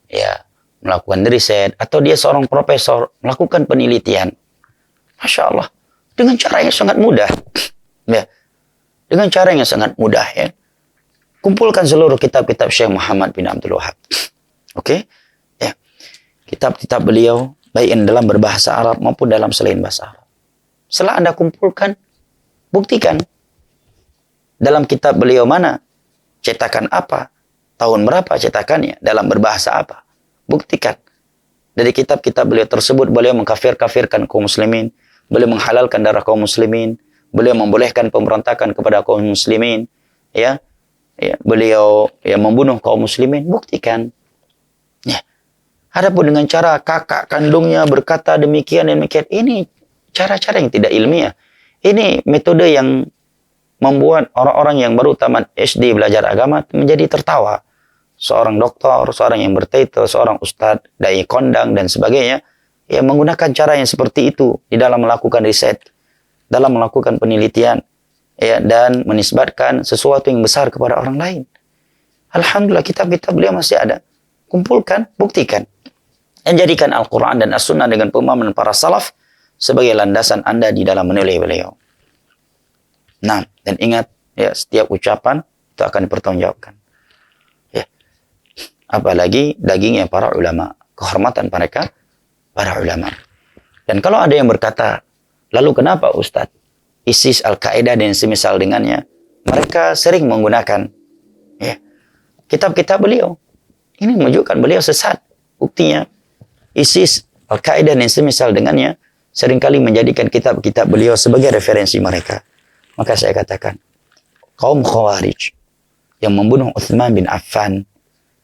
ya, melakukan riset, atau dia seorang profesor melakukan penelitian, Masya Allah, dengan cara yang sangat mudah, ya, dengan cara yang sangat mudah, ya, kumpulkan seluruh kitab-kitab Syekh Muhammad bin Abdul Wahab, oke, ya, kitab-kitab beliau baik yang dalam berbahasa Arab maupun dalam selain bahasa Arab. Setelah Anda kumpulkan, buktikan dalam kitab beliau mana, cetakan apa, tahun berapa cetakannya, dalam berbahasa apa. Buktikan. Dari kitab-kitab beliau tersebut, beliau mengkafir-kafirkan kaum muslimin, beliau menghalalkan darah kaum muslimin, beliau membolehkan pemberontakan kepada kaum muslimin, beliau membunuh kaum muslimin, buktikan. Ya. Adapun dengan cara kakak kandungnya berkata demikian dan demikian, ini cara-cara yang tidak ilmiah. Ini metode yang membuat orang-orang yang baru tamat SD belajar agama menjadi tertawa. Seorang doktor, seorang yang bertitel, seorang ustadz, dai kondang dan sebagainya, menggunakan cara yang seperti itu di dalam melakukan riset, dalam melakukan penelitian, dan menisbatkan sesuatu yang besar kepada orang lain. Alhamdulillah kitab-kitab beliau masih ada. Kumpulkan, buktikan. Dan jadikan Al-Quran dan As-Sunnah dengan pemahaman para salaf sebagai landasan Anda di dalam menilai beliau. Nah, dan ingat, setiap ucapan itu akan dipertanggungjawabkan. Apalagi dagingnya para ulama, kehormatan mereka para ulama. Dan kalau ada yang berkata, lalu kenapa Ustadz ISIS, Al-Qaeda dan semisal dengannya, mereka sering menggunakan kitab-kitab beliau. Ini menunjukkan beliau sesat. Buktinya ISIS, Al-Qaeda dan semisal dengannya seringkali menjadikan kitab-kitab beliau sebagai referensi mereka. Maka saya katakan, kaum Khawarij yang membunuh Uthman bin Affan,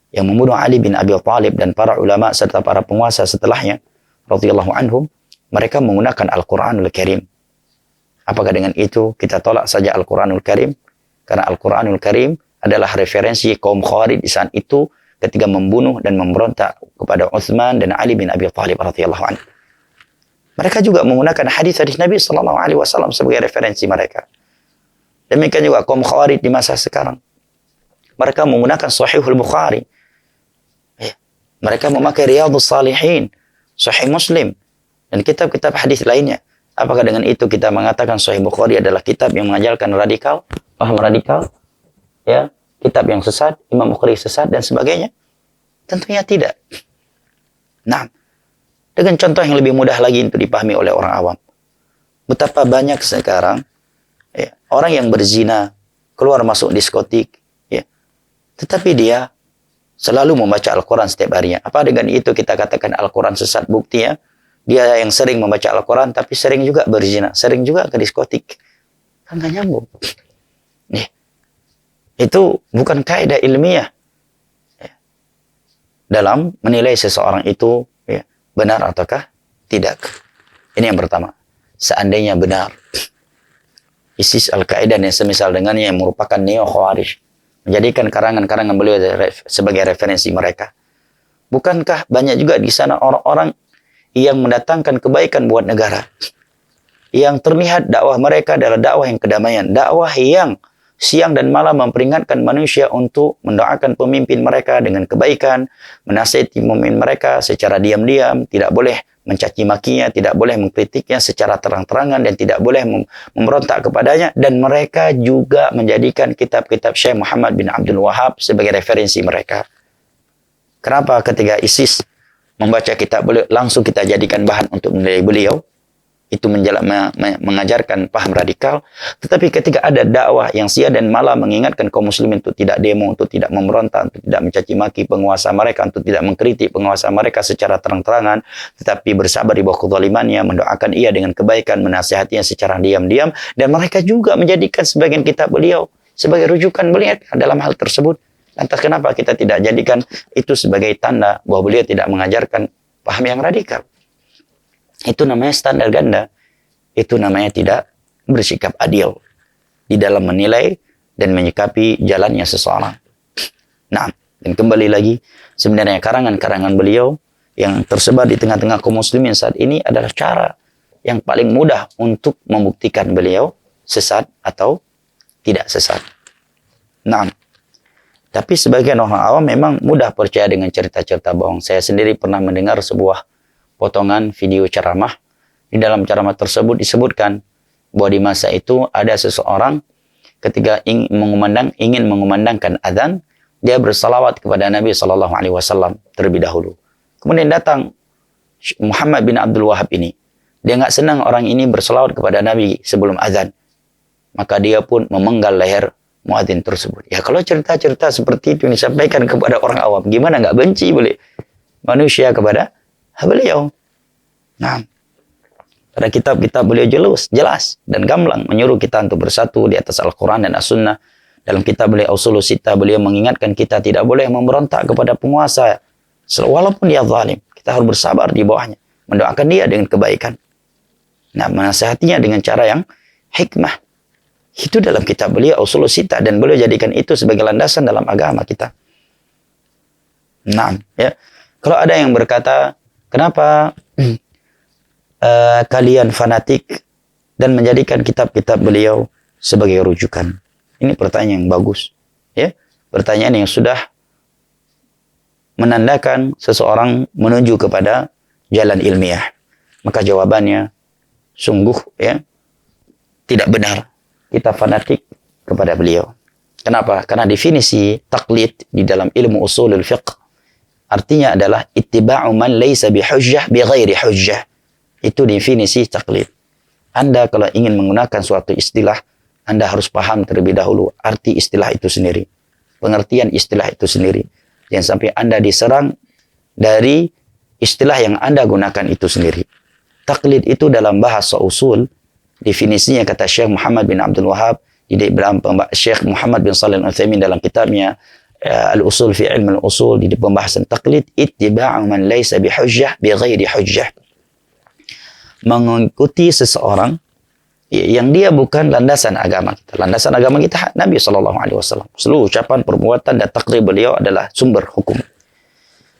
yang membunuh Ali bin Abi Thalib dan para ulama serta para penguasa setelahnya radhiyallahu anhum, mereka menggunakan Al-Qur'anul Karim. Apakah dengan itu kita tolak saja Al-Qur'anul Karim? Karena Al-Qur'anul Karim adalah referensi kaum Khawarij di saat itu ketika membunuh dan memberontak kepada Uthman dan Ali bin Abi Thalib radhiyallahu anhu. Mereka juga menggunakan hadis-hadis Nabi sallallahu alaihi wasallam sebagai referensi mereka. Demikian juga kaum Khawarij di masa sekarang. Mereka menggunakan Sahihul Bukhari. Mereka memakai Riyadhus Salihin, Sahih Muslim, dan kitab-kitab hadis lainnya. Apakah dengan itu kita mengatakan Sahih Bukhari adalah kitab yang mengajarkan radikal, paham radikal? Kitab yang sesat, Imam Bukhari sesat dan sebagainya? Tentunya tidak. Nah, dengan contoh yang lebih mudah lagi untuk dipahami oleh orang awam. Betapa banyak sekarang orang yang berzina, keluar masuk diskotik, tetapi dia selalu membaca Al-Quran setiap harinya. Apa dengan itu kita katakan Al-Quran sesat? Buktinya dia yang sering membaca Al-Quran tapi sering juga berzina, sering juga ke diskotik. Kan gak nyambung. Itu bukan kaidah ilmiah dalam menilai seseorang itu benar ataukah tidak. Ini yang pertama. Seandainya benar ISIS, Al-Qaeda dan semisal dengannya yang merupakan neo-Khawarij menjadikan karangan-karangan beliau sebagai referensi mereka, bukankah banyak juga di sana orang-orang yang mendatangkan kebaikan buat negara, yang terlihat dakwah mereka adalah dakwah yang kedamaian, dakwah yang siang dan malam memperingatkan manusia untuk mendoakan pemimpin mereka dengan kebaikan, menasihati pemimpin mereka secara diam-diam, tidak boleh mencaci makinya, tidak boleh mengkritiknya secara terang-terangan dan tidak boleh memberontak kepadanya, dan mereka juga menjadikan kitab-kitab Syekh Muhammad bin Abdul Wahab sebagai referensi mereka. Kenapa ketika ISIS membaca kitab beliau langsung kita jadikan bahan untuk menilai beliau? Itu mengajarkan paham radikal. Tetapi ketika ada dakwah yang siang dan malam mengingatkan kaum muslimin untuk tidak demo, untuk tidak memberontak, untuk tidak mencaci maki penguasa mereka, untuk tidak mengkritik penguasa mereka secara terang-terangan, tetapi bersabar di bawah kezalimannya, mendoakan ia dengan kebaikan, menasihatinya secara diam-diam, dan mereka juga menjadikan sebagian kitab beliau sebagai rujukan beliau dalam hal tersebut. Lantas kenapa kita tidak jadikan itu sebagai tanda bahwa beliau tidak mengajarkan paham yang radikal? Itu namanya standar ganda. Itu namanya tidak bersikap adil di dalam menilai dan menyikapi jalannya seseorang. Nah, dan kembali lagi, sebenarnya karangan-karangan beliau yang tersebar di tengah-tengah kaum muslimin saat ini adalah cara yang paling mudah untuk membuktikan beliau sesat atau tidak sesat. Nah, tapi sebagian orang awam memang mudah percaya dengan cerita-cerita bohong. Saya sendiri pernah mendengar sebuah potongan video ceramah. Di dalam ceramah tersebut disebutkan bahwa di masa itu ada seseorang ketika ingin mengumandangkan azan, dia bersalawat kepada Nabi SAW terlebih dahulu. Kemudian datang Muhammad bin Abdul Wahab ini. Dia nggak senang orang ini bersalawat kepada Nabi sebelum azan. Maka dia pun memenggal leher muadzin tersebut. Ya kalau cerita-cerita seperti itu disampaikan kepada orang awam, gimana nggak benci boleh manusia kepada beliau? Nah, pada kitab-kitab beliau jelas dan gamblang menyuruh kita untuk bersatu di atas Al-Quran dan As-Sunnah Dalam kitab beliau Ushulus Sittah, beliau mengingatkan kita tidak boleh memberontak kepada penguasa walaupun dia zalim. Kita harus bersabar di bawahnya, mendoakan dia dengan kebaikan. Nah, menasihatinya dengan cara yang hikmah. Itu dalam kitab beliau Ushulus Sittah, dan beliau jadikan itu sebagai landasan dalam agama kita. Nah, ya. Kalau ada yang berkata, kenapa kalian fanatik dan menjadikan kitab-kitab beliau sebagai rujukan? Ini pertanyaan yang bagus, ya. Pertanyaan yang sudah menandakan seseorang menuju kepada jalan ilmiah. Maka jawabannya sungguh, ya, tidak benar kita fanatik kepada beliau. Kenapa? Karena definisi taklid di dalam ilmu usulul fiqh artinya adalah ittiba'u man laysa bihujjah bighairi hujjah. Itu definisi taklid. Anda kalau ingin menggunakan suatu istilah, Anda harus paham terlebih dahulu arti istilah itu sendiri, pengertian istilah itu sendiri. Jangan sampai Anda diserang dari istilah yang Anda gunakan itu sendiri. Taklid itu dalam bahasa usul, definisinya kata Syekh Muhammad bin Abdul Wahhab, di dalam Syekh Muhammad bin Shalih Al-Utsaimin dalam kitabnya Al-Usul fi Ilm Al-Usul, di pembahasan taklid, ittiba'u man laysa bihujjah bighairi hujjah. Mengikuti seseorang yang dia bukan landasan agama kita. Landasan agama kita Nabi SAW. Seluruh ucapan, perbuatan, dan takrir beliau adalah sumber hukum.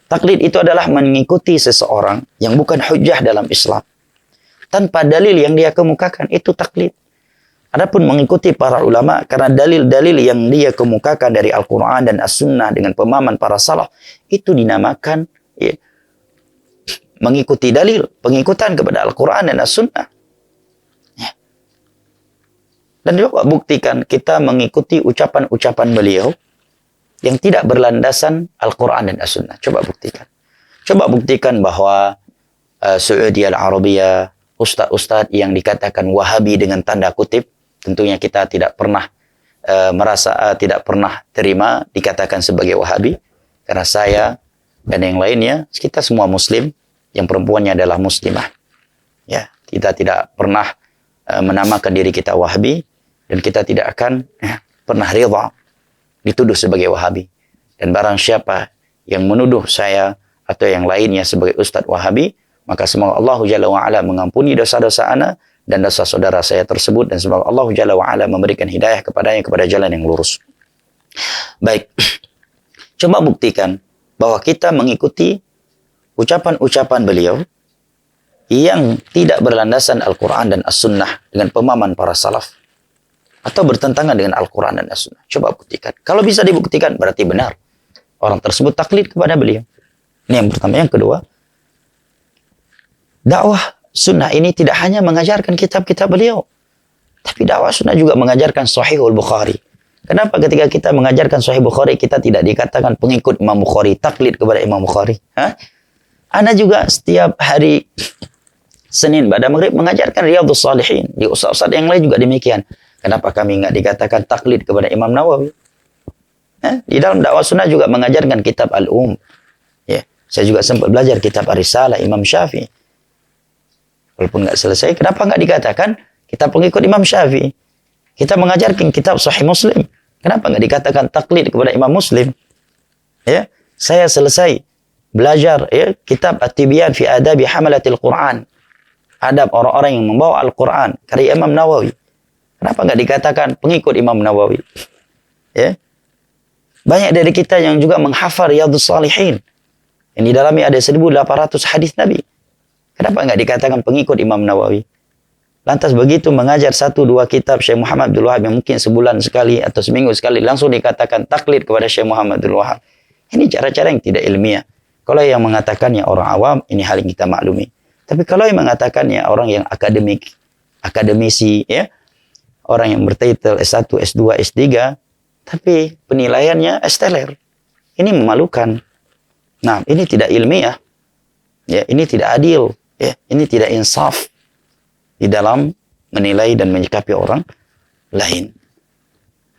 Taklid itu adalah mengikuti seseorang yang bukan hujjah dalam Islam, tanpa dalil yang dia kemukakan, itu taklid. Adapun mengikuti para ulama karena dalil-dalil yang dia kemukakan dari Al-Quran dan As-Sunnah dengan pemahaman para salaf, itu dinamakan, ya, mengikuti dalil, pengikutan kepada Al-Quran dan As-Sunnah. Ya. Dan coba buktikan kita mengikuti ucapan-ucapan beliau yang tidak berlandasan Al-Quran dan As-Sunnah. Coba buktikan. Coba buktikan bahwa Saudi Al-Arabiyah, ustadz-ustadz yang dikatakan Wahabi dengan tanda kutip, tentunya kita tidak pernah tidak pernah terima dikatakan sebagai Wahabi, karena saya dan yang lainnya, kita semua Muslim, yang perempuannya adalah Muslimah. Ya, kita tidak pernah menamakan diri kita Wahabi, dan kita tidak akan pernah rida dituduh sebagai Wahabi. Dan barang siapa yang menuduh saya atau yang lainnya sebagai Ustadz Wahabi, maka semoga Allah Jalla wa'ala mengampuni dosa-dosa ana dan dosa saudara saya tersebut, dan semoga Allah Jalla wa'ala memberikan hidayah kepadanya kepada jalan yang lurus. Baik, coba buktikan bahwa kita mengikuti ucapan-ucapan beliau yang tidak berlandasan Al-Quran dan As-Sunnah dengan pemahaman para salaf, atau bertentangan dengan Al-Quran dan As-Sunnah. Coba buktikan. Kalau bisa dibuktikan, berarti benar orang tersebut taklid kepada beliau. Ini yang pertama. Yang kedua, dakwah sunnah ini tidak hanya mengajarkan kitab-kitab beliau, tapi dakwah sunnah juga mengajarkan Sahihul Bukhari. Kenapa ketika kita mengajarkan Sahih Bukhari, kita tidak dikatakan pengikut Imam Bukhari, taklid kepada Imam Bukhari? Ana juga setiap hari Senin pada maghrib mengajarkan Riyadhus Shalihin. Di ustaz-ustaz yang lain juga demikian. Kenapa kami enggak dikatakan taklid kepada Imam Nawawi? Di dalam dakwah sunnah juga mengajarkan kitab Al-Um. Ya, saya juga sempat belajar kitab Ar-Risalah Imam Syafi'i. Walaupun enggak selesai, kenapa enggak dikatakan kita pengikut Imam Syafi'i? Kita mengajarkan kitab Sahih Muslim. Kenapa enggak dikatakan taklid kepada Imam Muslim? Ya, saya selesai belajar kitab At-Tibyan fi Adabi Hamalatil Quran. Adab orang-orang yang membawa Al-Quran karya Imam Nawawi. Kenapa enggak dikatakan pengikut Imam Nawawi? Ya. Banyak dari kita yang juga menghafal Riyadhus Shalihin, yang di dalamnya ada 1.800 hadis Nabi. Kenapa enggak dikatakan pengikut Imam Nawawi? Lantas begitu mengajar 1-2 kitab Syekh Muhammad Abdul Wahhab yang mungkin sebulan sekali atau seminggu sekali, langsung dikatakan taklid kepada Syekh Muhammad Abdul Wahhab. Ini cara-cara yang tidak ilmiah. Kalau yang mengatakannya orang awam, ini hal yang kita maklumi. Tapi kalau yang mengatakannya orang yang akademik, akademisi, ya, orang yang bertitel S1, S2, S3, tapi penilaiannya esteller, ini memalukan. Nah, ini tidak ilmiah, ya, ini tidak adil, ya, ini tidak insaf di dalam menilai dan menyikapi orang lain.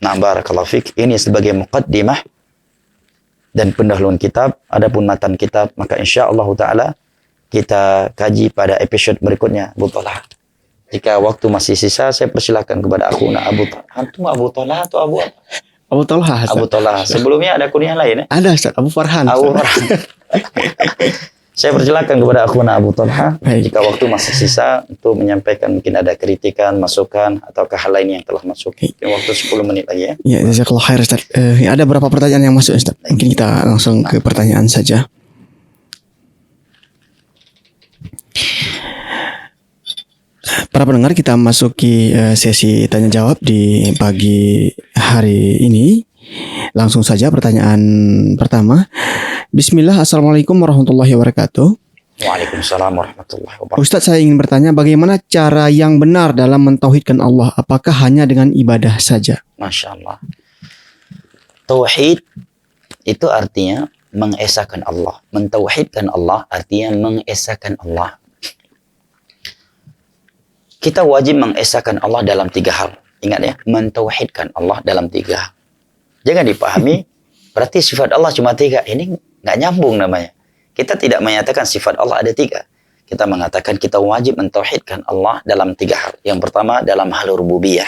Nah, barakallahu fik, ini sebagai muqaddimah dan pendahuluan kitab. Adapun matan kitab, maka insyaallah taala kita kaji pada episode berikutnya, Abu Talha. Jika waktu masih sisa, saya persilakan kepada aku Abu Talha. Antum Abu Talha atau Abu apa? Abu Talha, Ustaz. Abu Talha. Sebelumnya ada kunyah lain ya? Ada, Ustaz. Abu Farhan. Abu Ustaz. Farhan. Saya persilakan kepada akhuna Abu Talha, Baik. jika waktu masih sisa untuk menyampaikan mungkin ada kritikan, masukan atau hal lain yang telah masuk. Mungkin waktu 10 menit lagi ya. Ya, jazakallah khair, Ustaz. Ada beberapa pertanyaan yang masuk, Ustaz. Mungkin kita langsung ke pertanyaan saja. Para pendengar, kita masuki sesi tanya jawab di pagi hari ini. Langsung saja pertanyaan pertama. Bismillah, Assalamualaikum warahmatullahi wabarakatuh. Waalaikumsalam warahmatullahi wabarakatuh. Ustadz, saya ingin bertanya bagaimana cara yang benar dalam mentauhidkan Allah? Apakah hanya dengan ibadah saja? Masya Allah. Tauhid itu artinya mengesahkan Allah. Mentauhidkan Allah artinya mengesahkan Allah. Kita wajib mengesahkan Allah dalam 3 hal. Ingat ya, mentauhidkan Allah dalam 3 hal. Jangan dipahami, berarti sifat Allah cuma 3. Ini nggak nyambung namanya. Kita tidak menyatakan sifat Allah ada 3. Kita mengatakan kita wajib mentauhidkan Allah dalam 3 hal. Yang pertama dalam hal rububiyah,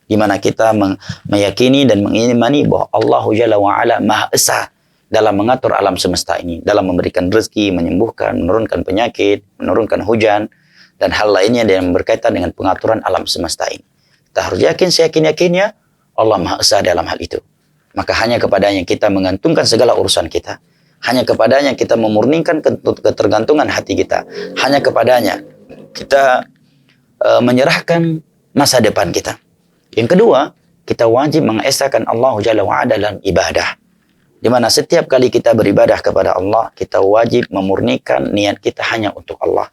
di mana kita meyakini dan mengimani bahwa Allah Jalla wa'ala Maha Esa dalam mengatur alam semesta ini, dalam memberikan rezeki, menyembuhkan, menurunkan penyakit, menurunkan hujan, dan hal lainnya yang berkaitan dengan pengaturan alam semesta ini. Kita harus yakin, seyakin-yakinnya Allah Maha Esa dalam hal itu. Maka hanya kepadanya kita menggantungkan segala urusan kita. Hanya kepadanya kita memurnikan ketergantungan hati kita. Hanya kepadanya kita menyerahkan masa depan kita. Yang kedua, kita wajib mengesahkan Allah Jalla wa'ala dalam ibadah. Di mana setiap kali kita beribadah kepada Allah, kita wajib memurnikan niat kita hanya untuk Allah.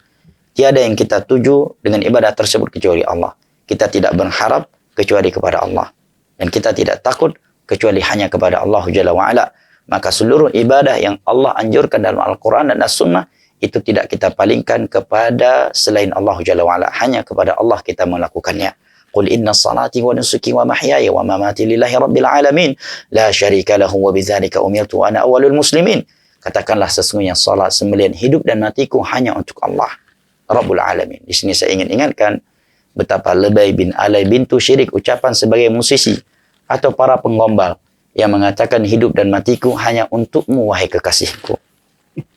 Tiada yang kita tuju dengan ibadah tersebut kecuali Allah. Kita tidak berharap kecuali kepada Allah. Dan kita tidak takut kecuali hanya kepada Allah Jalla wa'ala. Maka seluruh ibadah yang Allah anjurkan dalam Al-Quran dan As-Sunnah itu tidak kita palingkan kepada selain Allah Jalla wa'ala. Hanya kepada Allah kita melakukannya. Qul inna salati wa nusuki wa mahyaya wa mamati lillahi rabbil alamin. La syarika lahu wa bidzalika umirtu wa ana awwalul muslimin. Katakanlah sesungguhnya salat, sembelihan, hidup dan matiku hanya untuk Allah Rabbul Alamin. Di sini saya ingin ingatkan betapa lebay bin alay bintu syirik ucapan sebagai musisi atau para penggombal yang mengatakan hidup dan matiku hanya untukmu wahai kekasihku.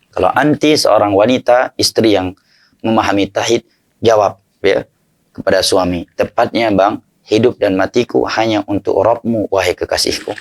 Kalau anti seorang wanita, istri yang memahami tauhid, jawab ya kepada suami, tepatnya bang, hidup dan matiku hanya untuk Rabbmu wahai kekasihku.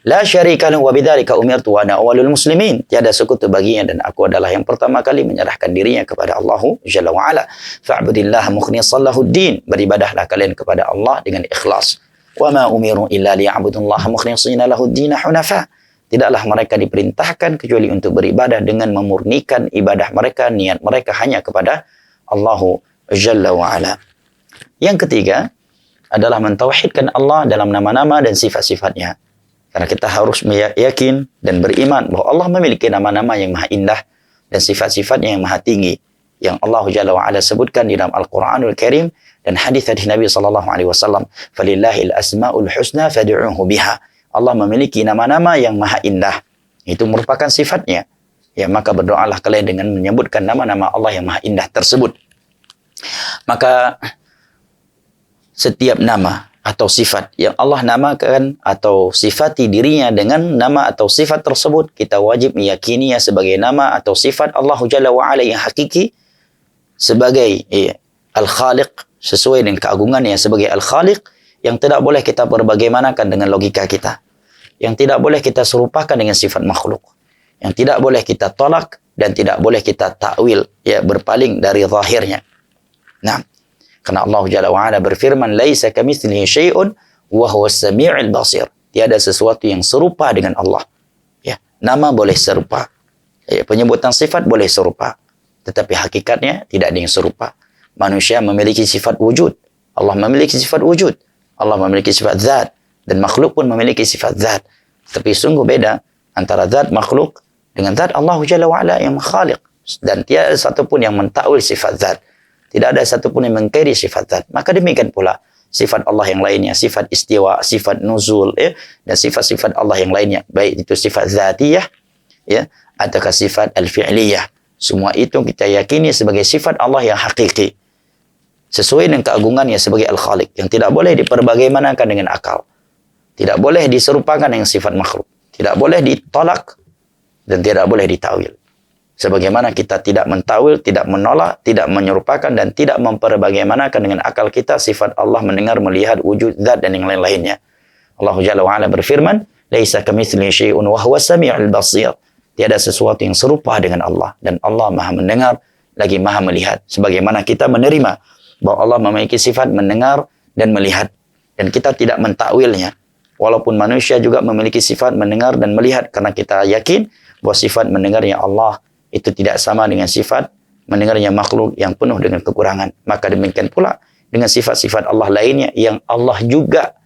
La syarika lahu wa bidzalika umirtu wa ana awwalul muslimin. Tiada sekutu baginya dan aku adalah yang pertama kali menyerahkan dirinya kepada Allah Jalla wa ala. Fa'budillaha mukhlishan lahud-din. Beribadahlah kalian kepada Allah dengan ikhlas. Wa ma umiru illa liya'budullaha mukhlishina lahud-din hunafa. Tidaklah mereka diperintahkan kecuali untuk beribadah dengan memurnikan ibadah mereka, niat mereka hanya kepada Allah Jalla wa ala. Yang ketiga adalah mentauhidkan Allah dalam nama-nama dan sifat-sifatnya. Karena kita harus yakin dan beriman bahwa Allah memiliki nama-nama yang maha indah dan sifat-sifatnya yang maha tinggi. Yang Allah Jalla wa'ala sebutkan di dalam Al-Quranul Karim dan hadis-hadis Nabi SAW. Falillahil asma'ul husna fad'uhu biha. Allah memiliki nama-nama yang maha indah. Itu merupakan sifatnya. Ya, maka berdoalah kalian dengan menyebutkan nama-nama Allah yang maha indah tersebut. Maka setiap nama atau sifat yang Allah namakan atau sifati dirinya dengan nama atau sifat tersebut, kita wajib meyakininya sebagai nama atau sifat Allah Jalla wa'ala yang hakiki sebagai Al-Khaliq, sesuai dengan keagungannya sebagai Al-Khaliq, yang tidak boleh kita berbagaimanakan dengan logika kita, yang tidak boleh kita serupakan dengan sifat makhluk, yang tidak boleh kita tolak dan tidak boleh kita takwil, ya, berpaling dari zahirnya. Nah, karena Allah Jalla wa'ala berfirman, laisa kamitslihi syai'un wa huwas sami'ul basir. Tiada sesuatu yang serupa dengan Allah. Ya, nama boleh serupa. Ya, penyebutan sifat boleh serupa. Tetapi hakikatnya tidak ada yang serupa. Manusia memiliki sifat wujud. Allah memiliki sifat wujud. Allah memiliki sifat zat. Dan makhluk pun memiliki sifat zat. Tapi sungguh beda antara zat makhluk dengan zat Allah Jalla wa'ala yang khaliq. Dan tiada satupun yang mentakwil sifat zat. Tidak ada satupun yang mengkairi sifat zat. Maka demikian pula sifat Allah yang lainnya, sifat istiwa, sifat nuzul, ya, dan sifat-sifat Allah yang lainnya, baik itu sifat zatiyah, ya, ataukah sifat al-fi'liyah. Semua itu kita yakini sebagai sifat Allah yang hakiki, sesuai dengan keagungannya sebagai Al-Khaliq, yang tidak boleh diperbagaimanakan dengan akal, Tidak boleh diserupakan dengan sifat makhluk. Tidak boleh ditolak dan tidak boleh ditawil. Sebagaimana kita tidak mentawil, tidak menolak, tidak menyerupakan dan tidak memperbagaimanakan dengan akal kita sifat Allah mendengar, melihat, wujud, zat dan yang lain-lainnya. Allah Jalla wa Ala berfirman, "Laisa kamitslihi syai'un wa huwas samiul basir." Tiada sesuatu yang serupa dengan Allah dan Allah Maha mendengar lagi Maha melihat. Sebagaimana kita menerima bahwa Allah memiliki sifat mendengar dan melihat dan kita tidak mentakwilnya. Walaupun manusia juga memiliki sifat mendengar dan melihat karena kita yakin bahwa sifat mendengarnya Allah itu tidak sama dengan sifat mendengarnya makhluk yang penuh dengan kekurangan. Maka demikian pula dengan sifat-sifat Allah lainnya yang Allah juga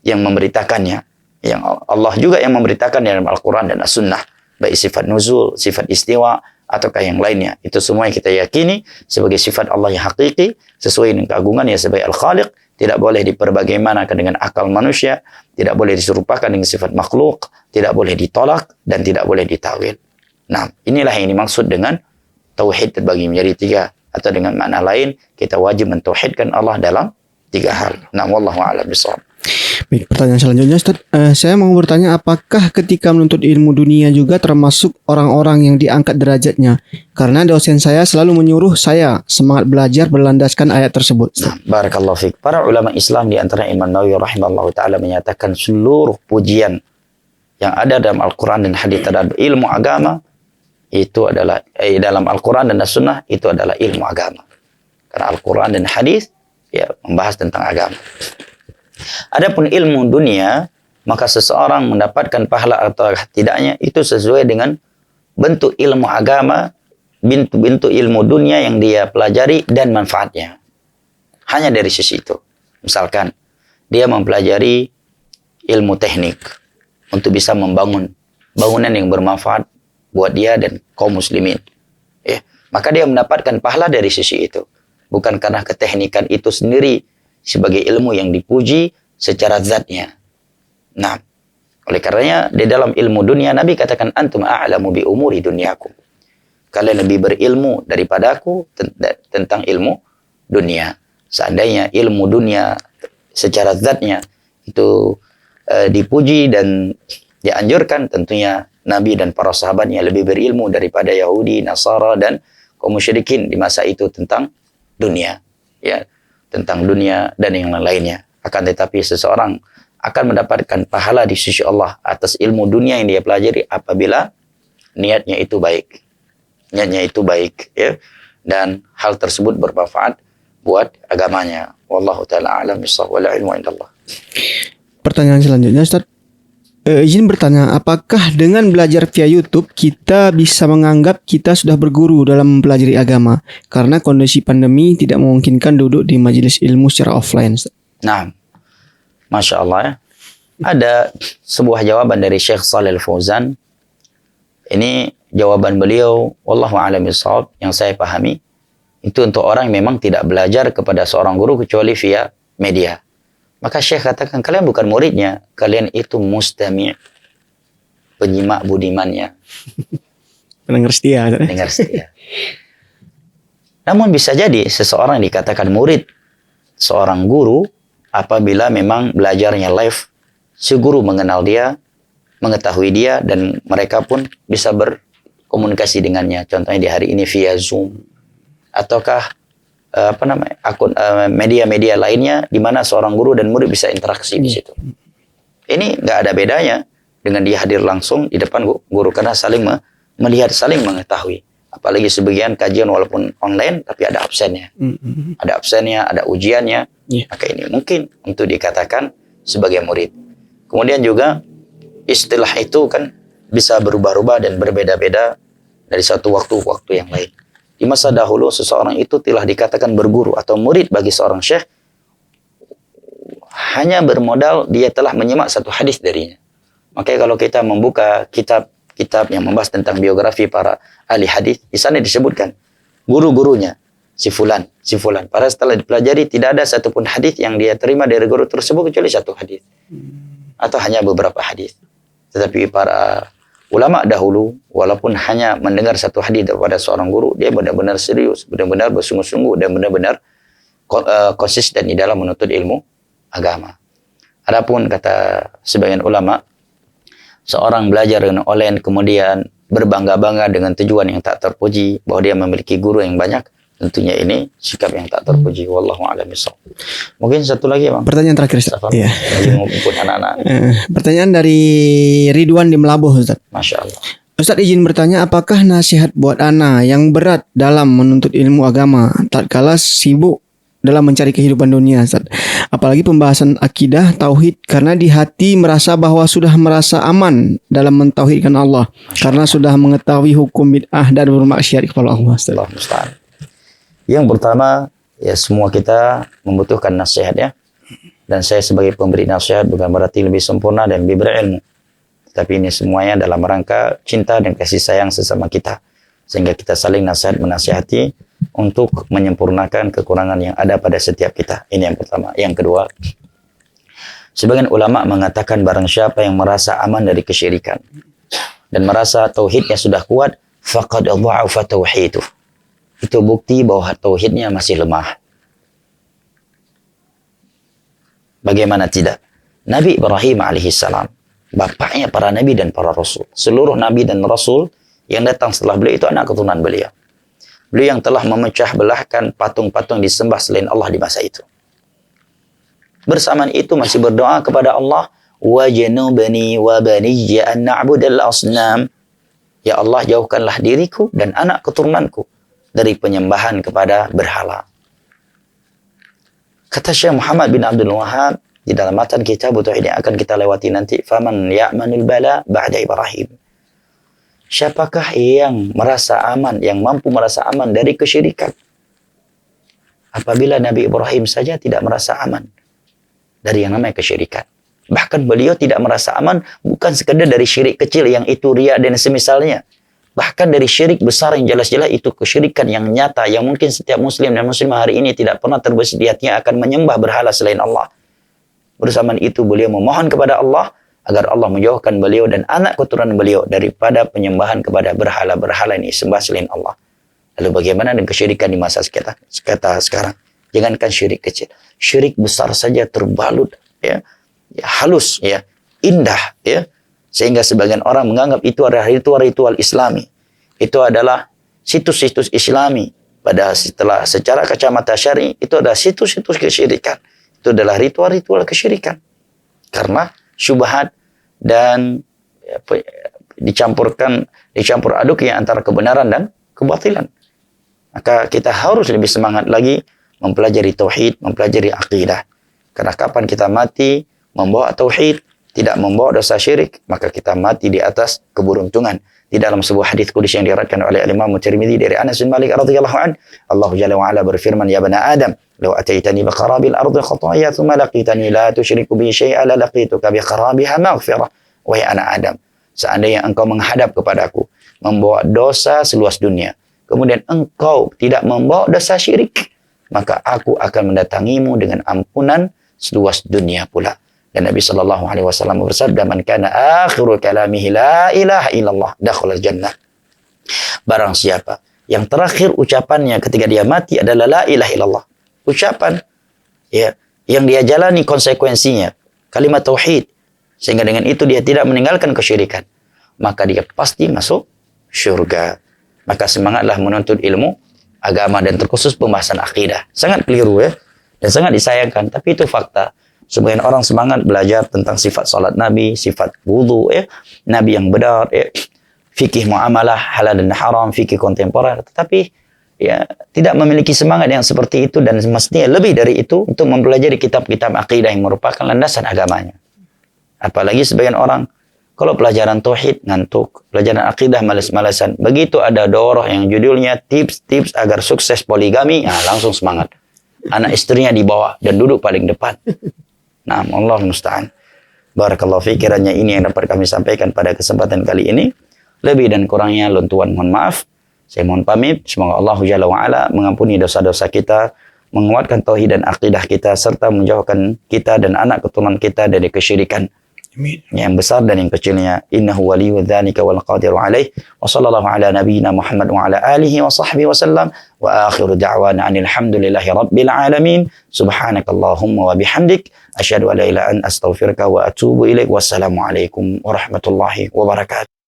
yang memberitakannya, yang Allah juga yang memberitakan dalam Al-Quran dan As-Sunnah, baik sifat nuzul, sifat istiwa, ataukah yang lainnya. Itu semua yang kita yakini sebagai sifat Allah yang hakiki, sesuai dengan keagungannya sebagai Al-Khaliq, tidak boleh diperbagaimanakan dengan akal manusia, tidak boleh diserupakan dengan sifat makhluk, tidak boleh ditolak, dan tidak boleh ditawil. Nah, inilah yang dimaksud dengan tauhid terbagi menjadi tiga, atau dengan makna lain, kita wajib mentauhidkan Allah dalam tiga hal. Nah, wallahu a'lam bishawab. Baik, pertanyaan selanjutnya Ustaz. Saya mau bertanya, apakah ketika menuntut ilmu dunia juga termasuk orang-orang yang diangkat derajatnya? Karena dosen saya selalu menyuruh saya semangat belajar berlandaskan ayat tersebut. Nah, barakallahu fiik. Para ulama Islam di antara Imam Nawawi rahimahullah ta'ala menyatakan seluruh pujian yang ada dalam Al-Quran dan hadis terhadap ilmu agama itu adalah dalam Al-Quran dan As-Sunnah itu adalah ilmu agama. Karena Al-Quran dan hadis membahas tentang agama. Adapun ilmu dunia, maka seseorang mendapatkan pahala atau tidaknya itu sesuai dengan bentuk ilmu agama, bentuk ilmu dunia yang dia pelajari dan manfaatnya. Hanya dari sisi itu. Misalkan dia mempelajari ilmu teknik untuk bisa membangun bangunan yang bermanfaat buat dia dan kaum muslimin. Maka dia mendapatkan pahala dari sisi itu. Bukan karena keteknikan itu sendiri sebagai ilmu yang dipuji secara zatnya. Nah, oleh karenanya di dalam ilmu dunia Nabi katakan antum a'lamu bi umuri dunyakum. Kalian lebih berilmu daripadaku tentang ilmu dunia. Seandainya ilmu dunia secara zatnya itu dipuji dan dianjurkan, tentunya Nabi dan para sahabatnya lebih berilmu daripada Yahudi, Nasara dan kaum musyrikin di masa itu tentang dunia. Tentang dunia dan yang lainnya. Akan tetapi seseorang akan mendapatkan pahala di sisi Allah atas ilmu dunia yang dia pelajari apabila niatnya itu baik. Niatnya itu baik, dan hal tersebut bermanfaat buat agamanya. Wallahu ta'ala a'lam bishawab, wal ilmu indallah. Pertanyaan selanjutnya Ustaz. Izin bertanya, apakah dengan belajar via YouTube kita bisa menganggap kita sudah berguru dalam mempelajari agama karena kondisi pandemi tidak memungkinkan duduk di majelis ilmu secara offline? Nah, Masya Allah ya. Ada sebuah jawaban dari Syekh Shalih Al-Fauzan. Ini jawaban beliau, wallahu a'lam bishawab, yang saya pahami. Itu untuk orang yang memang tidak belajar kepada seorang guru kecuali via media. Maka Syekh katakan, kalian bukan muridnya, kalian itu mustami', penyimak budimannya. Pendengar setia. Pendengar setia. Namun bisa jadi seseorang dikatakan murid seorang guru apabila memang belajarnya live, si guru mengenal dia, mengetahui dia, dan mereka pun bisa berkomunikasi dengannya. Contohnya di hari ini via Zoom, ataukah akun media-media lainnya di mana seorang guru dan murid bisa interaksi di situ. Ini nggak ada bedanya dengan dia hadir langsung di depan guru karena saling melihat, saling mengetahui. Apalagi sebagian kajian walaupun online tapi ada absennya. Ada absennya, ada ujiannya. Maka ini mungkin untuk dikatakan sebagai murid. Kemudian juga istilah itu kan bisa berubah-ubah dan berbeda-beda dari satu waktu ke waktu yang lain. Di masa dahulu seseorang itu telah dikatakan berguru atau murid bagi seorang syekh hanya bermodal dia telah menyimak satu hadis darinya. Makanya kalau kita membuka kitab yang membahas tentang biografi para ahli hadis, di sana disebutkan guru-gurunya si fulan. Padahal setelah dipelajari tidak ada satupun hadis yang dia terima dari guru tersebut kecuali satu hadis atau hanya beberapa hadis. Tetapi para ulama dahulu, walaupun hanya mendengar satu hadis daripada seorang guru, dia benar-benar serius, benar-benar bersungguh-sungguh, dan benar-benar konsisten di dalam menuntut ilmu agama. Adapun kata sebagian ulama, seorang belajar dengan online kemudian berbangga-bangga dengan tujuan yang tak terpuji, bahwa dia memiliki guru yang banyak, tentunya ini sikap yang tak terpuji. Wallahu a'lam bishawab. Mungkin satu lagi, Bang. Pertanyaan terakhir, Ustaz. Iya. Mengumpul anak-anak. Pertanyaan dari Ridwan di Melabuh, Ustaz. Masya Allah. Ustaz izin bertanya, apakah nasihat buat ana yang berat dalam menuntut ilmu agama tatkala sibuk dalam mencari kehidupan dunia, Ustaz? Apalagi pembahasan akidah, tauhid, karena di hati merasa bahwa sudah merasa aman dalam mentauhidkan Allah karena sudah mengetahui hukum bid'ah dan bermaksiat kepada Allah, Ustaz. Allah musta'an. Yang pertama, ya semua kita membutuhkan nasihat ya. Dan saya sebagai pemberi nasihat bukan berarti lebih sempurna dan lebih berilmu. Tapi ini semuanya dalam rangka cinta dan kasih sayang sesama kita. Sehingga kita saling menasihati untuk menyempurnakan kekurangan yang ada pada setiap kita. Ini yang pertama. Yang kedua, sebagian ulama mengatakan barang siapa yang merasa aman dari kesyirikan dan merasa tauhidnya sudah kuat, faqad dha'afa tauhiduh. Itu bukti bahwa tauhidnya masih lemah. Bagaimana tidak? Nabi Ibrahim alaihissalam, bapaknya para nabi dan para rasul. Seluruh nabi dan rasul yang datang setelah beliau itu anak keturunan beliau. Beliau yang telah memecah belahkan patung-patung disembah selain Allah di masa itu. Bersamaan itu masih berdoa kepada Allah, wajnubni wa baniyya an na'budal asnam. Ya Allah, jauhkanlah diriku dan anak keturunanku dari penyembahan kepada berhala. Kata Syekh Muhammad bin Abdul Wahhab di dalam matan kitab Tauhid yang akan kita lewati nanti, faman ya'manul bala ba'da Ibrahim. Siapakah yang merasa aman, yang mampu merasa aman dari kesyirikan? Apabila Nabi Ibrahim saja tidak merasa aman dari yang namanya kesyirikan. Bahkan beliau tidak merasa aman bukan sekadar dari syirik kecil yang itu riya dan semisalnya. Bahkan dari syirik besar yang jelas-jelas itu kesyirikan yang nyata, yang mungkin setiap muslim dan muslimah hari ini tidak pernah terbesit di hatinya akan menyembah berhala selain Allah. Bersamaan itu beliau memohon kepada Allah agar Allah menjauhkan beliau dan anak keturunan beliau daripada penyembahan kepada berhala-berhala ini sembah selain Allah. Lalu bagaimana dengan kesyirikan di masa kita sekarang? Jangankan syirik kecil, syirik besar saja terbalut ya halus ya, indah ya. Sehingga sebagian orang menganggap itu adalah ritual-ritual Islami. Itu adalah situs-situs Islami. Padahal secara kacamata syar'i itu adalah situs-situs kesyirikan. Itu adalah ritual-ritual kesyirikan. Karena syubhat dan dicampur aduk ya antara kebenaran dan kebatilan. Maka kita harus lebih semangat lagi mempelajari tauhid, mempelajari akidah. Karena kapan kita mati membawa tauhid, tidak membawa dosa syirik, maka kita mati di atas keberuntungan. Di dalam sebuah hadis qudsi yang diriwayatkan oleh Imam Tirmidzi dari Anas bin Malik radhiyallahu an, Allah Jalla wa ala berfirman, ya bani Adam, law ataitani bi qarabil ardi khataaya thumma laqitani la tusyriku bi syai'an la laqituka bi qarabiha maghfirah. Wahai anak Adam, seandainya engkau menghadap kepadaku membawa dosa seluas dunia, kemudian engkau tidak membawa dosa syirik, maka aku akan mendatangimu dengan ampunan seluas dunia pula. Dan Nabi SAW bersabda, man kana akhiru kalamihi la ilaha illallah dakhala jannah. Barang siapa yang terakhir ucapannya ketika dia mati adalah la ilaha illallah, ucapan ya yang dia jalani konsekuensinya kalimat tauhid, sehingga dengan itu dia tidak meninggalkan kesyirikan, maka dia pasti masuk syurga. Maka semangatlah menuntut ilmu agama dan terkhusus pembahasan akidah. Sangat keliru ya, dan sangat disayangkan, tapi itu fakta. Sebagian orang semangat belajar tentang sifat salat Nabi, sifat wudu ya, Nabi yang benar ya, fikih muamalah halal dan haram, fikih kontemporer, tetapi ya tidak memiliki semangat yang seperti itu, dan mestinya lebih dari itu untuk mempelajari kitab-kitab akidah yang merupakan landasan agamanya. Apalagi sebagian orang kalau pelajaran tauhid ngantuk, pelajaran akidah malas-malasan. Begitu ada daurah yang judulnya tips-tips agar sukses poligami, nah langsung semangat. Anak istrinya dibawa dan duduk paling depan. Nah, Allah musta'an. Barakallahu fi, kiranya ini yang dapat kami sampaikan pada kesempatan kali ini. Lebih dan kurangnya Tuhan mohon maaf. Saya mohon pamit. Semoga Allah Jalla wa'ala mengampuni dosa-dosa kita, menguatkan tauhid dan akidah kita, serta menjauhkan kita dan anak keturunan kita dari kesyirikan. Yang besar dan yang kecilnya. Innahu waliyyu dzalika wal qadiru alaih. Wa sallallahu ala nabiyyina Muhammad wa ala alihi wa sahbihi wa sallam. Wa akhiru da'wana anil hamdulillahi rabbil alamin. Subhanakallahumma wa bihamdik asyhadu an la ilaha illa anta astaghfiruka wa atubu ilaik. Wassalamu alaikum warahmatullahi wabarakatuh.